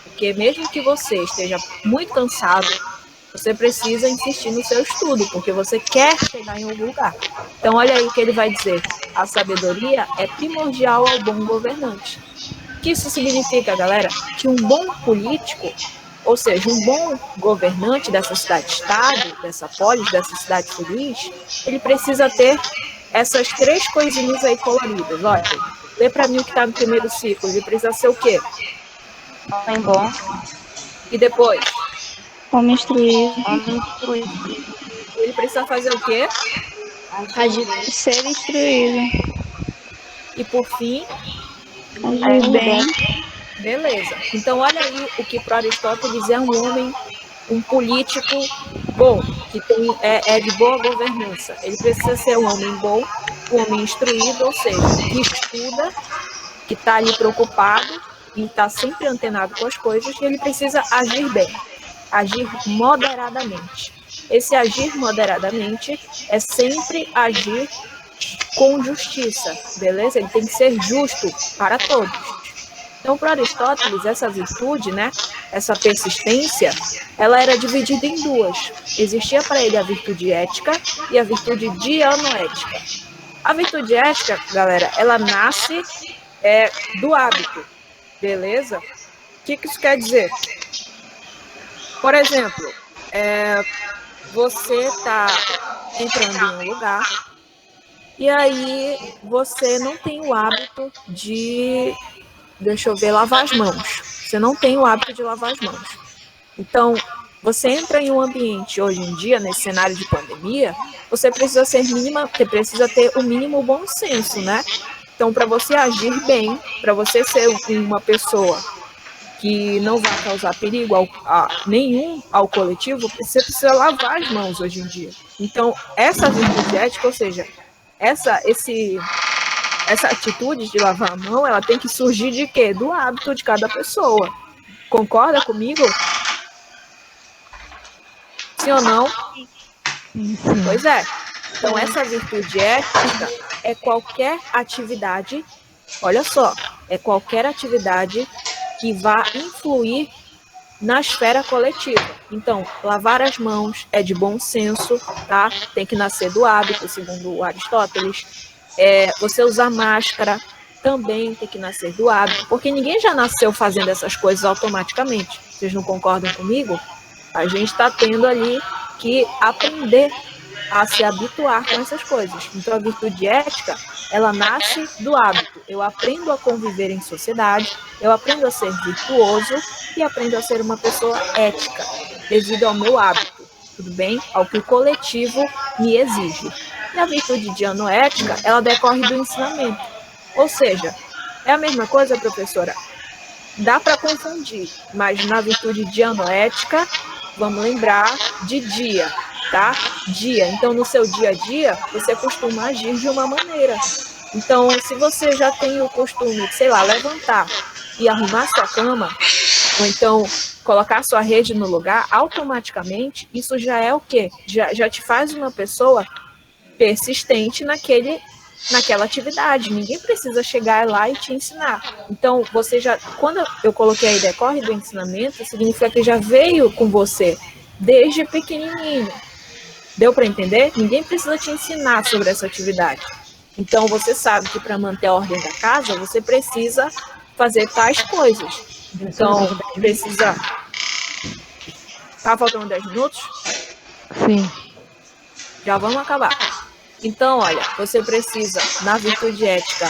Porque mesmo que você esteja muito cansado, você precisa insistir no seu estudo, porque você quer chegar em algum lugar. Então, olha aí o que ele vai dizer. A sabedoria é primordial ao bom governante. O que isso significa, galera? Que um bom político, ou seja, um bom governante dessa cidade-estado, dessa polis, dessa cidade feliz, ele precisa ter essas 3 coisinhas aí coloridas. Olha, lê para mim o que está no primeiro ciclo. Ele precisa ser o quê? Homem bom. E depois? Homem instruído. Homem instruído. ele precisa fazer o quê? Ser instruído. E por fim, Agir bem. beleza. Então, olha aí o que para Aristóteles é um homem, um político bom, que é de boa governança. Ele precisa ser um homem bom, um homem instruído, ou seja, que estuda, que está ali preocupado e está sempre antenado com as coisas, e ele precisa agir bem, agir moderadamente. Esse agir moderadamente é sempre agir com justiça, beleza? Ele tem que ser justo para todos. Então, para Aristóteles, essa virtude, né, essa persistência, ela era dividida em duas. Existia para ele a virtude ética e a virtude dianoética. A virtude ética, galera, ela nasce do hábito, beleza? O que isso quer dizer? Por exemplo, você está entrando em um lugar e aí você não tem o hábito de, lavar as mãos. Você não tem o hábito de lavar as mãos. Então, você entra em um ambiente hoje em dia, nesse cenário de pandemia, você precisa ter o mínimo bom senso, né? Então, para você agir bem, para você ser uma pessoa que não vai causar perigo nenhum ao coletivo, você precisa lavar as mãos hoje em dia. Então, essa virtude ética, ou seja, essa atitude de lavar a mão, ela tem que surgir de quê? Do hábito de cada pessoa. Concorda comigo? Sim ou não? Sim. Pois é. Então, essa virtude ética é qualquer atividade, olha só, é qualquer atividade que vá influir na esfera coletiva. Então, lavar as mãos é de bom senso, tá? Tem que nascer do hábito, segundo Aristóteles. Você usar máscara também tem que nascer do hábito, porque ninguém já nasceu fazendo essas coisas automaticamente. Vocês não concordam comigo? A gente está tendo ali que aprender a se habituar com essas coisas. Então, a virtude ética, ela nasce do hábito. Eu aprendo a conviver em sociedade, eu aprendo a ser virtuoso e aprendo a ser uma pessoa ética, devido ao meu hábito, tudo bem? Ao que o coletivo me exige. E a virtude dianoética, ela decorre do ensinamento. Ou seja, é a mesma coisa, professora? Dá para confundir, mas na virtude dianoética, vamos lembrar de dia, tá? Dia. Então, no seu dia a dia, você costuma agir de uma maneira. Então, se você já tem o costume de, sei lá, levantar e arrumar sua cama, ou então colocar sua rede no lugar, automaticamente, isso já é o quê? Já te faz uma pessoa persistente naquela atividade. Ninguém precisa chegar lá e te ensinar. Então, quando eu coloquei aí decorre do ensinamento, significa que já veio com você desde pequenininho. Deu para entender? Ninguém precisa te ensinar sobre essa atividade. Então, você sabe que para manter a ordem da casa, você precisa fazer tais coisas. Então, precisa... Tá faltando 10 minutos? Sim. Já vamos acabar. Então, olha, você precisa, na virtude ética,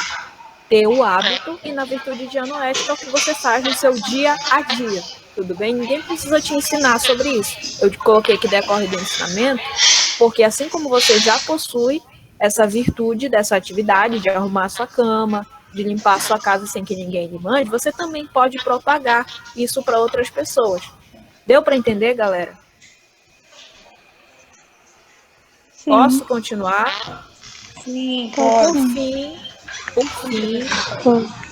ter o hábito, e na virtude dianoética, o que você faz no seu dia a dia. Tudo bem? Ninguém precisa te ensinar sobre isso. Eu coloquei que decorre do ensinamento, porque assim como você já possui essa virtude dessa atividade de arrumar a sua cama, de limpar a sua casa sem que ninguém lhe mande, você também pode propagar isso para outras pessoas. Deu para entender, galera? Sim. Posso continuar? Sim, Por pode. fim,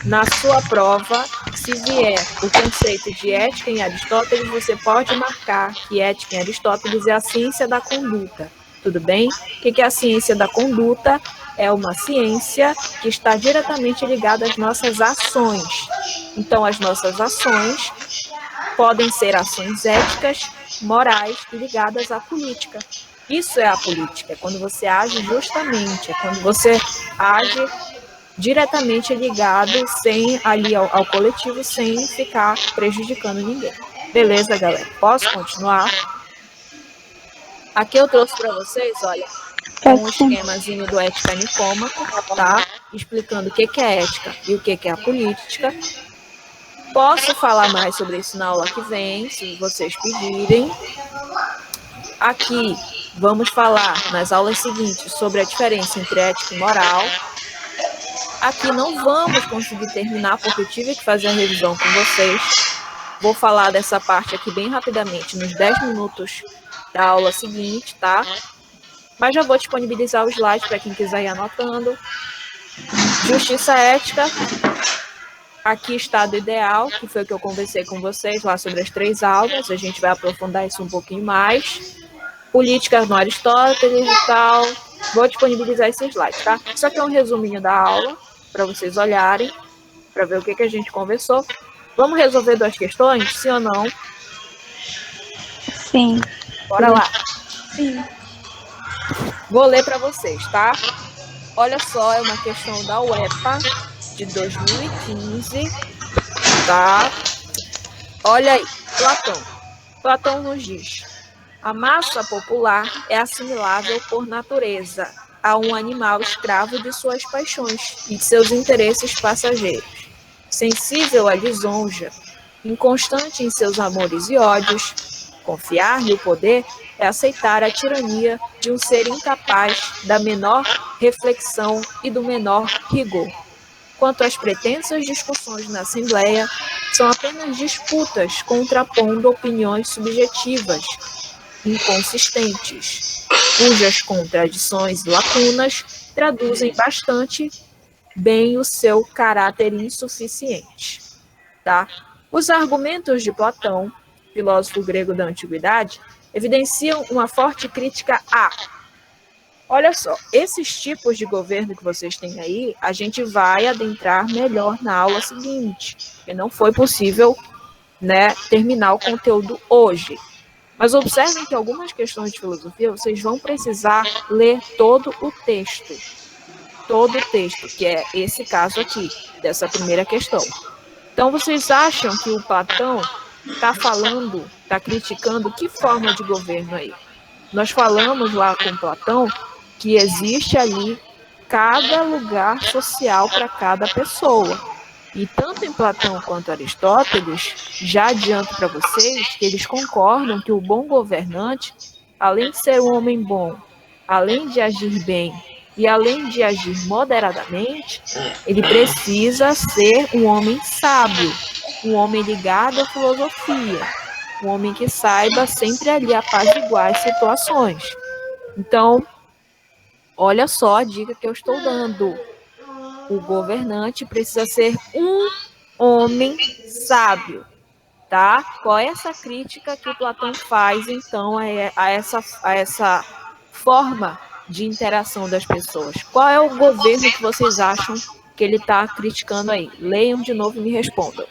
na sua prova, se vier o conceito de ética em Aristóteles, você pode marcar que ética em Aristóteles é a ciência da conduta. Tudo bem? O que é a ciência da conduta? É uma ciência que está diretamente ligada às nossas ações. Então, as nossas ações podem ser ações éticas, morais e ligadas à política. Isso é a política, é quando você age justamente, é quando você age diretamente ligado ali ao coletivo, sem ficar prejudicando ninguém. Beleza, galera? Posso continuar? Aqui eu trouxe para vocês, olha, um esquemazinho do Ética Nicômaco, tá? Explicando o que é ética e o que é a política. Posso falar mais sobre isso na aula que vem, se vocês pedirem. Aqui vamos falar nas aulas seguintes sobre a diferença entre ética e moral. Aqui não vamos conseguir terminar, porque eu tive que fazer a revisão com vocês. Vou falar dessa parte aqui bem rapidamente, nos 10 minutos da aula seguinte, tá? Mas já vou disponibilizar o slide para quem quiser ir anotando. Justiça ética. Aqui, estado ideal, que foi o que eu conversei com vocês lá sobre as 3 aulas. A gente vai aprofundar isso um pouquinho mais. Política no Aristóteles e tal. Vou disponibilizar esse slide, tá? Isso aqui é um resuminho da aula, para vocês olharem, para ver o que a gente conversou. Vamos resolver 2 questões, sim ou não? Sim. Bora lá. Sim. Vou ler para vocês, tá? Olha só, é uma questão da UEPA de 2015, tá? Olha aí, Platão. Platão nos diz: a massa popular é assimilável por natureza a um animal escravo de suas paixões e de seus interesses passageiros, sensível à lisonja, inconstante em seus amores e ódios. Confiar-lhe o poder é aceitar a tirania de um ser incapaz da menor reflexão e do menor rigor. Quanto às pretensas discussões na Assembleia, são apenas disputas contrapondo opiniões subjetivas, inconsistentes, cujas contradições e lacunas traduzem bastante bem o seu caráter insuficiente. Tá? Os argumentos de Platão, filósofo grego da antiguidade, evidenciam uma forte crítica a... Olha só, esses tipos de governo que vocês têm aí, a gente vai adentrar melhor na aula seguinte, porque não foi possível, né, terminar o conteúdo hoje. Mas observem que algumas questões de filosofia vocês vão precisar ler todo o texto, que é esse caso aqui, dessa primeira questão. Então, vocês acham que o Platão está falando, está criticando que forma de governo aí? Nós falamos lá com Platão que existe ali cada lugar social para cada pessoa. E tanto em Platão quanto Aristóteles, já adianto para vocês que eles concordam que o bom governante, além de ser um homem bom, além de agir bem e além de agir moderadamente, ele precisa ser um homem sábio, um homem ligado à filosofia, um homem que saiba sempre ali apaziguar as situações. Então, olha só a dica que eu estou dando. O governante precisa ser um homem sábio, tá? Qual é essa crítica que o Platão faz, então, a essa forma de interação das pessoas? Qual é o governo que vocês acham que ele está criticando aí? Leiam de novo e me respondam.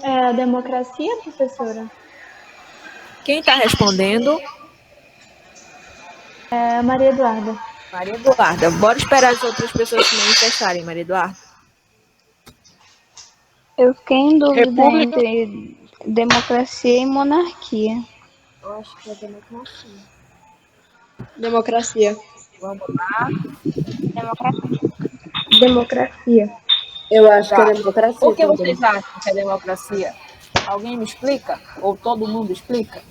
É a democracia, professora? Quem está respondendo? É Maria Eduarda. Maria Eduarda. Bora esperar as outras pessoas se manifestarem, Maria Eduarda. Eu fiquei em dúvida República. entre democracia e monarquia. Eu acho que é democracia. Democracia. Vamos lá. Democracia. Eu acho que é democracia. Por que também. vocês acham que é democracia? Alguém me explica? Ou todo mundo explica?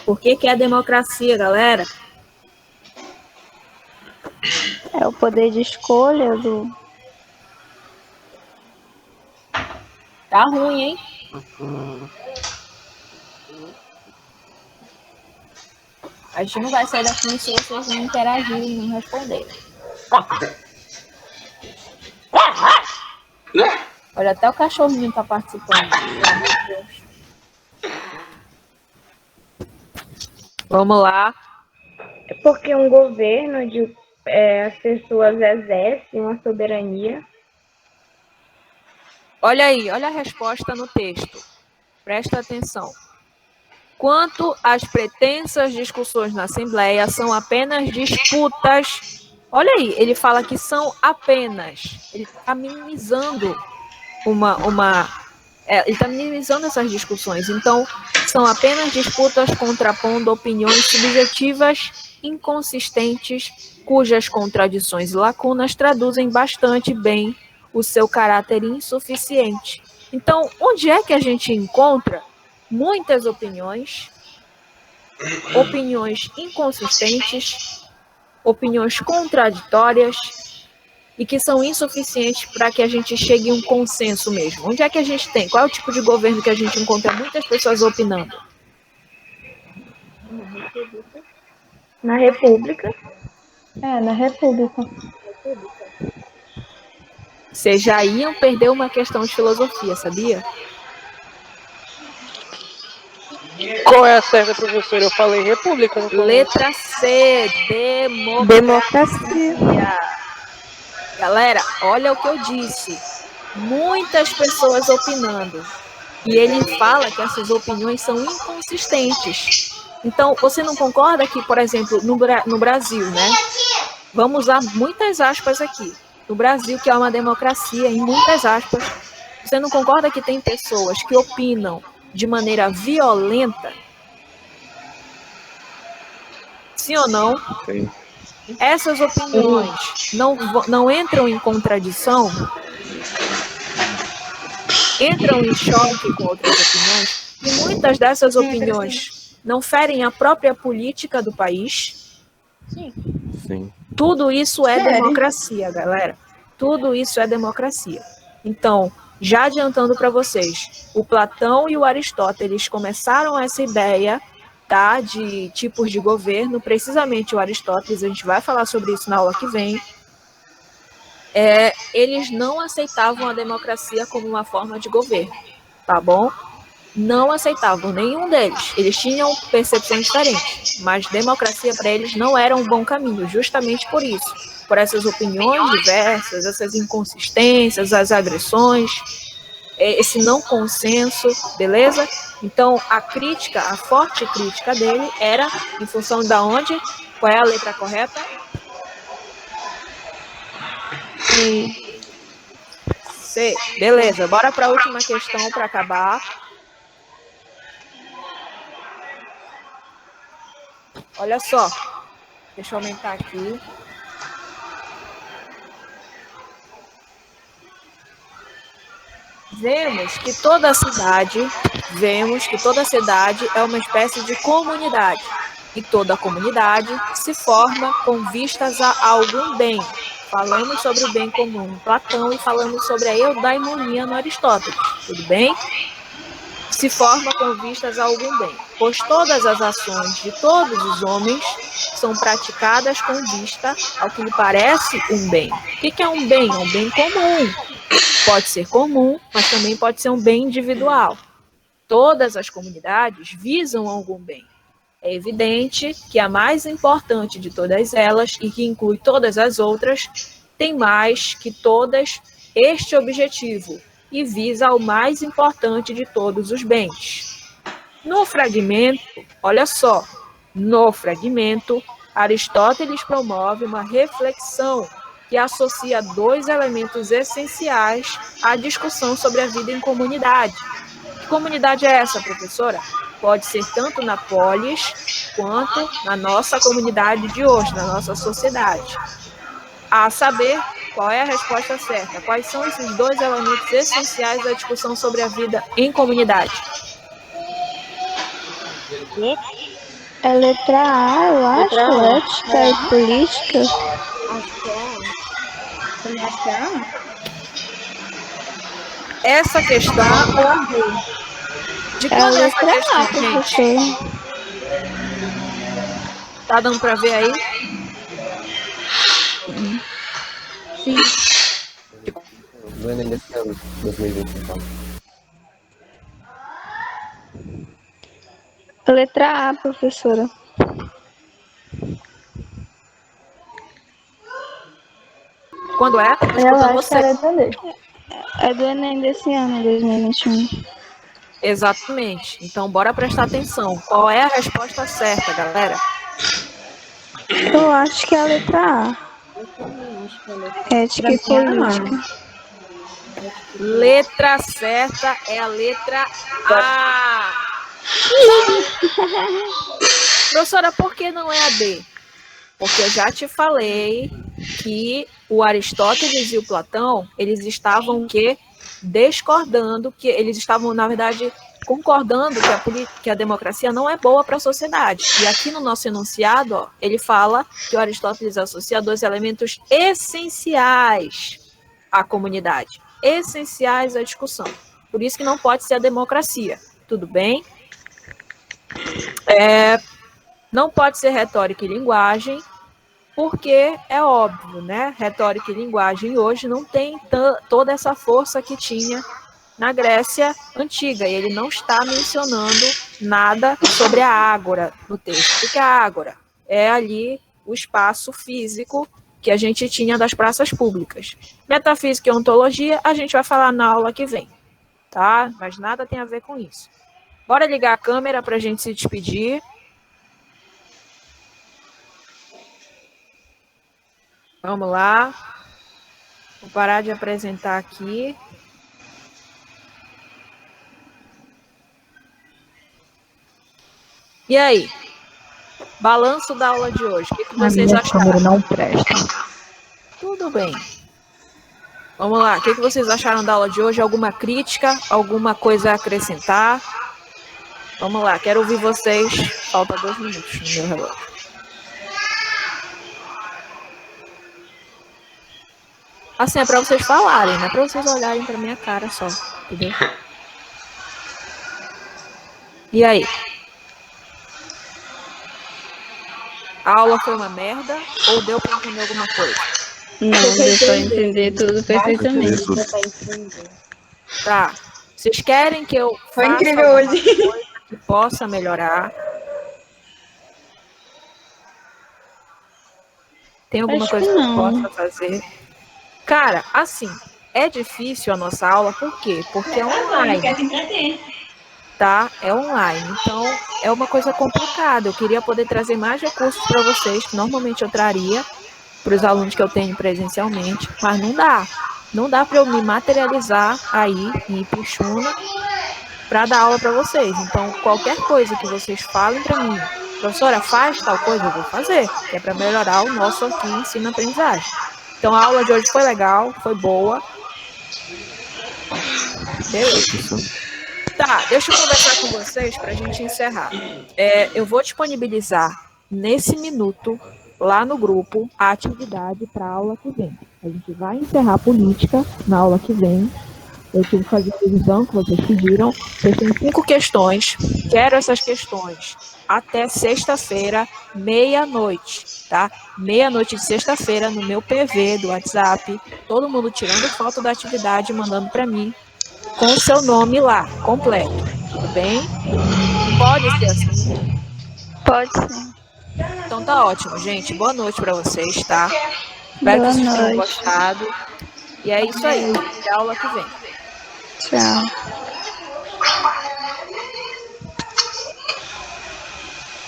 Por que é democracia, galera? É o poder de escolha do... Tá ruim, hein? A gente não vai sair daqui se vocês não interagirem e não responderem. Olha, até o cachorrinho tá participando. Meu Deus. Vamos lá. É porque um governo as pessoas exercem uma soberania. Olha aí, olha a resposta no texto. Presta atenção. Quanto às pretensas discussões na Assembleia, são apenas disputas. Olha aí, ele fala que são apenas. Ele está minimizando ele está minimizando essas discussões. Então, são apenas disputas contrapondo opiniões subjetivas inconsistentes, cujas contradições e lacunas traduzem bastante bem o seu caráter insuficiente. Então, onde é que a gente encontra muitas opiniões inconsistentes, opiniões contraditórias e que são insuficientes para que a gente chegue a um consenso mesmo? Onde é que a gente tem? Qual é o tipo de governo que a gente encontra muitas pessoas opinando? Na República. Na República. Vocês já iam perder uma questão de filosofia, sabia? Qual é a certa, professora? Eu falei república. Não falei. Letra C, democracia. Galera, olha o que eu disse. Muitas pessoas opinando. E ele fala que essas opiniões são inconsistentes. Então, você não concorda que, por exemplo, no Brasil, né? Vamos usar muitas aspas aqui. No Brasil, que é uma democracia, em muitas aspas, você não concorda que tem pessoas que opinam de maneira violenta? Sim ou não? Sim. Essas opiniões não entram em contradição? Entram em choque com outras opiniões? E muitas dessas opiniões não ferem a própria política do país? Sim. Tudo isso é democracia, galera. Tudo isso é democracia. Então, já adiantando para vocês, o Platão e o Aristóteles começaram essa ideia, tá, de tipos de governo, precisamente o Aristóteles, a gente vai falar sobre isso na aula que vem. Eles não aceitavam a democracia como uma forma de governo, tá bom? Não aceitavam, nenhum deles. Eles tinham percepções diferentes, mas democracia para eles não era um bom caminho, justamente por isso. Por essas opiniões diversas, essas inconsistências, as agressões, esse não consenso, beleza? Então, a forte crítica dele era em função da onde? Qual é a letra correta? C. Beleza, bora para a última questão para acabar. Olha só, deixa eu aumentar aqui. Vemos que toda cidade é uma espécie de comunidade. E toda comunidade se forma com vistas a algum bem. Falamos sobre o bem comum em Platão e falamos sobre a eudaimonia no Aristóteles. Tudo bem? Se forma com vistas a algum bem, pois todas as ações de todos os homens são praticadas com vista ao que lhe parece um bem. O que é um bem? É um bem comum. Pode ser comum, mas também pode ser um bem individual. Todas as comunidades visam algum bem. É evidente que a mais importante de todas elas, e que inclui todas as outras, tem mais que todas este objetivo, e visa ao mais importante de todos os bens. No fragmento, olha só, Aristóteles promove uma reflexão que associa dois elementos essenciais à discussão sobre a vida em comunidade. Que comunidade é essa, professora? Pode ser tanto na polis quanto na nossa comunidade de hoje, na nossa sociedade. A saber, qual é a resposta certa? Quais são esses dois elementos essenciais da discussão sobre a vida em comunidade? É letra A, eu acho, ética e política. Acho que é. Essa questão... De É a quando é essa letra A, questão, gente? professor. Tá dando para ver aí? Sim. Do Enem desse ano, 2024. Letra A, professora. Quando é? Tô Eu escutando acho que você. é a letra D. É do Enem desse ano, 2021. Exatamente. Então, bora prestar atenção. Qual é a resposta certa, galera? Eu acho que é a letra A. Ética e política. Letra certa é a letra A. Professora, por que não é a B? Porque eu já te falei que o Aristóteles e o Platão, eles estavam o quê? discordando, que eles estavam, na verdade, concordando que a democracia não é boa para a sociedade. E aqui no nosso enunciado, ó, ele fala que o Aristóteles associa dois elementos essenciais à comunidade, essenciais à discussão. Por isso que não pode ser a democracia. Tudo bem? Não pode ser retórica e linguagem, porque é óbvio, né? Retórica e linguagem hoje não tem toda essa força que tinha na Grécia Antiga, e ele não está mencionando nada sobre a ágora no texto. O que é a ágora? É ali o espaço físico que a gente tinha das praças públicas. Metafísica e ontologia a gente vai falar na aula que vem, tá? Mas nada tem a ver com isso. Bora ligar a câmera para a gente se despedir. Vamos lá. Vou parar de apresentar aqui. E aí? Balanço da aula de hoje. O que vocês acharam? A minha câmera não presta. Tudo bem. Vamos lá. O que vocês acharam da aula de hoje? Alguma crítica? Alguma coisa a acrescentar? Vamos lá. Quero ouvir vocês. Falta 2 minutos no meu relógio. Assim, é para vocês falarem, não é para vocês olharem para minha cara só, entendeu? E aí? A aula foi uma merda ou deu para entender alguma coisa? Não, deu pra entender tudo perfeitamente. Tá. Vocês querem que eu Foi faça incrível alguma hoje. coisa que possa melhorar? Tem alguma Acho coisa que que eu não. possa fazer? Cara, assim, é difícil a nossa aula, por quê? Porque é online. Tá? É online. Então, é uma coisa complicada. Eu queria poder trazer mais recursos para vocês, que normalmente eu traria para os alunos que eu tenho presencialmente, mas não dá. Não dá para eu me materializar aí em Ipixuna para dar aula para vocês. Então, qualquer coisa que vocês falem para mim, professora, faz tal coisa, eu vou fazer, que é para melhorar o nosso aqui ensino-aprendizagem. Então, a aula de hoje foi legal, foi boa. Beleza. Tá, deixa eu conversar com vocês para a gente encerrar. Eu vou disponibilizar nesse minuto, lá no grupo, a atividade para a aula que vem. A gente vai encerrar a política na aula que vem. Eu tive que fazer a revisão que vocês pediram. Vocês têm 5 questões. Quero essas questões até sexta-feira, meia-noite, tá? Meia-noite de sexta-feira, no meu PV do WhatsApp. Todo mundo tirando foto da atividade e mandando para mim, com o seu nome lá, completo. Tudo bem? Pode ser assim? Pode ser. Então tá ótimo, gente. Boa noite para vocês, tá? Espero que vocês tenham gostado. E é isso aí. Até a aula que vem. Tchau.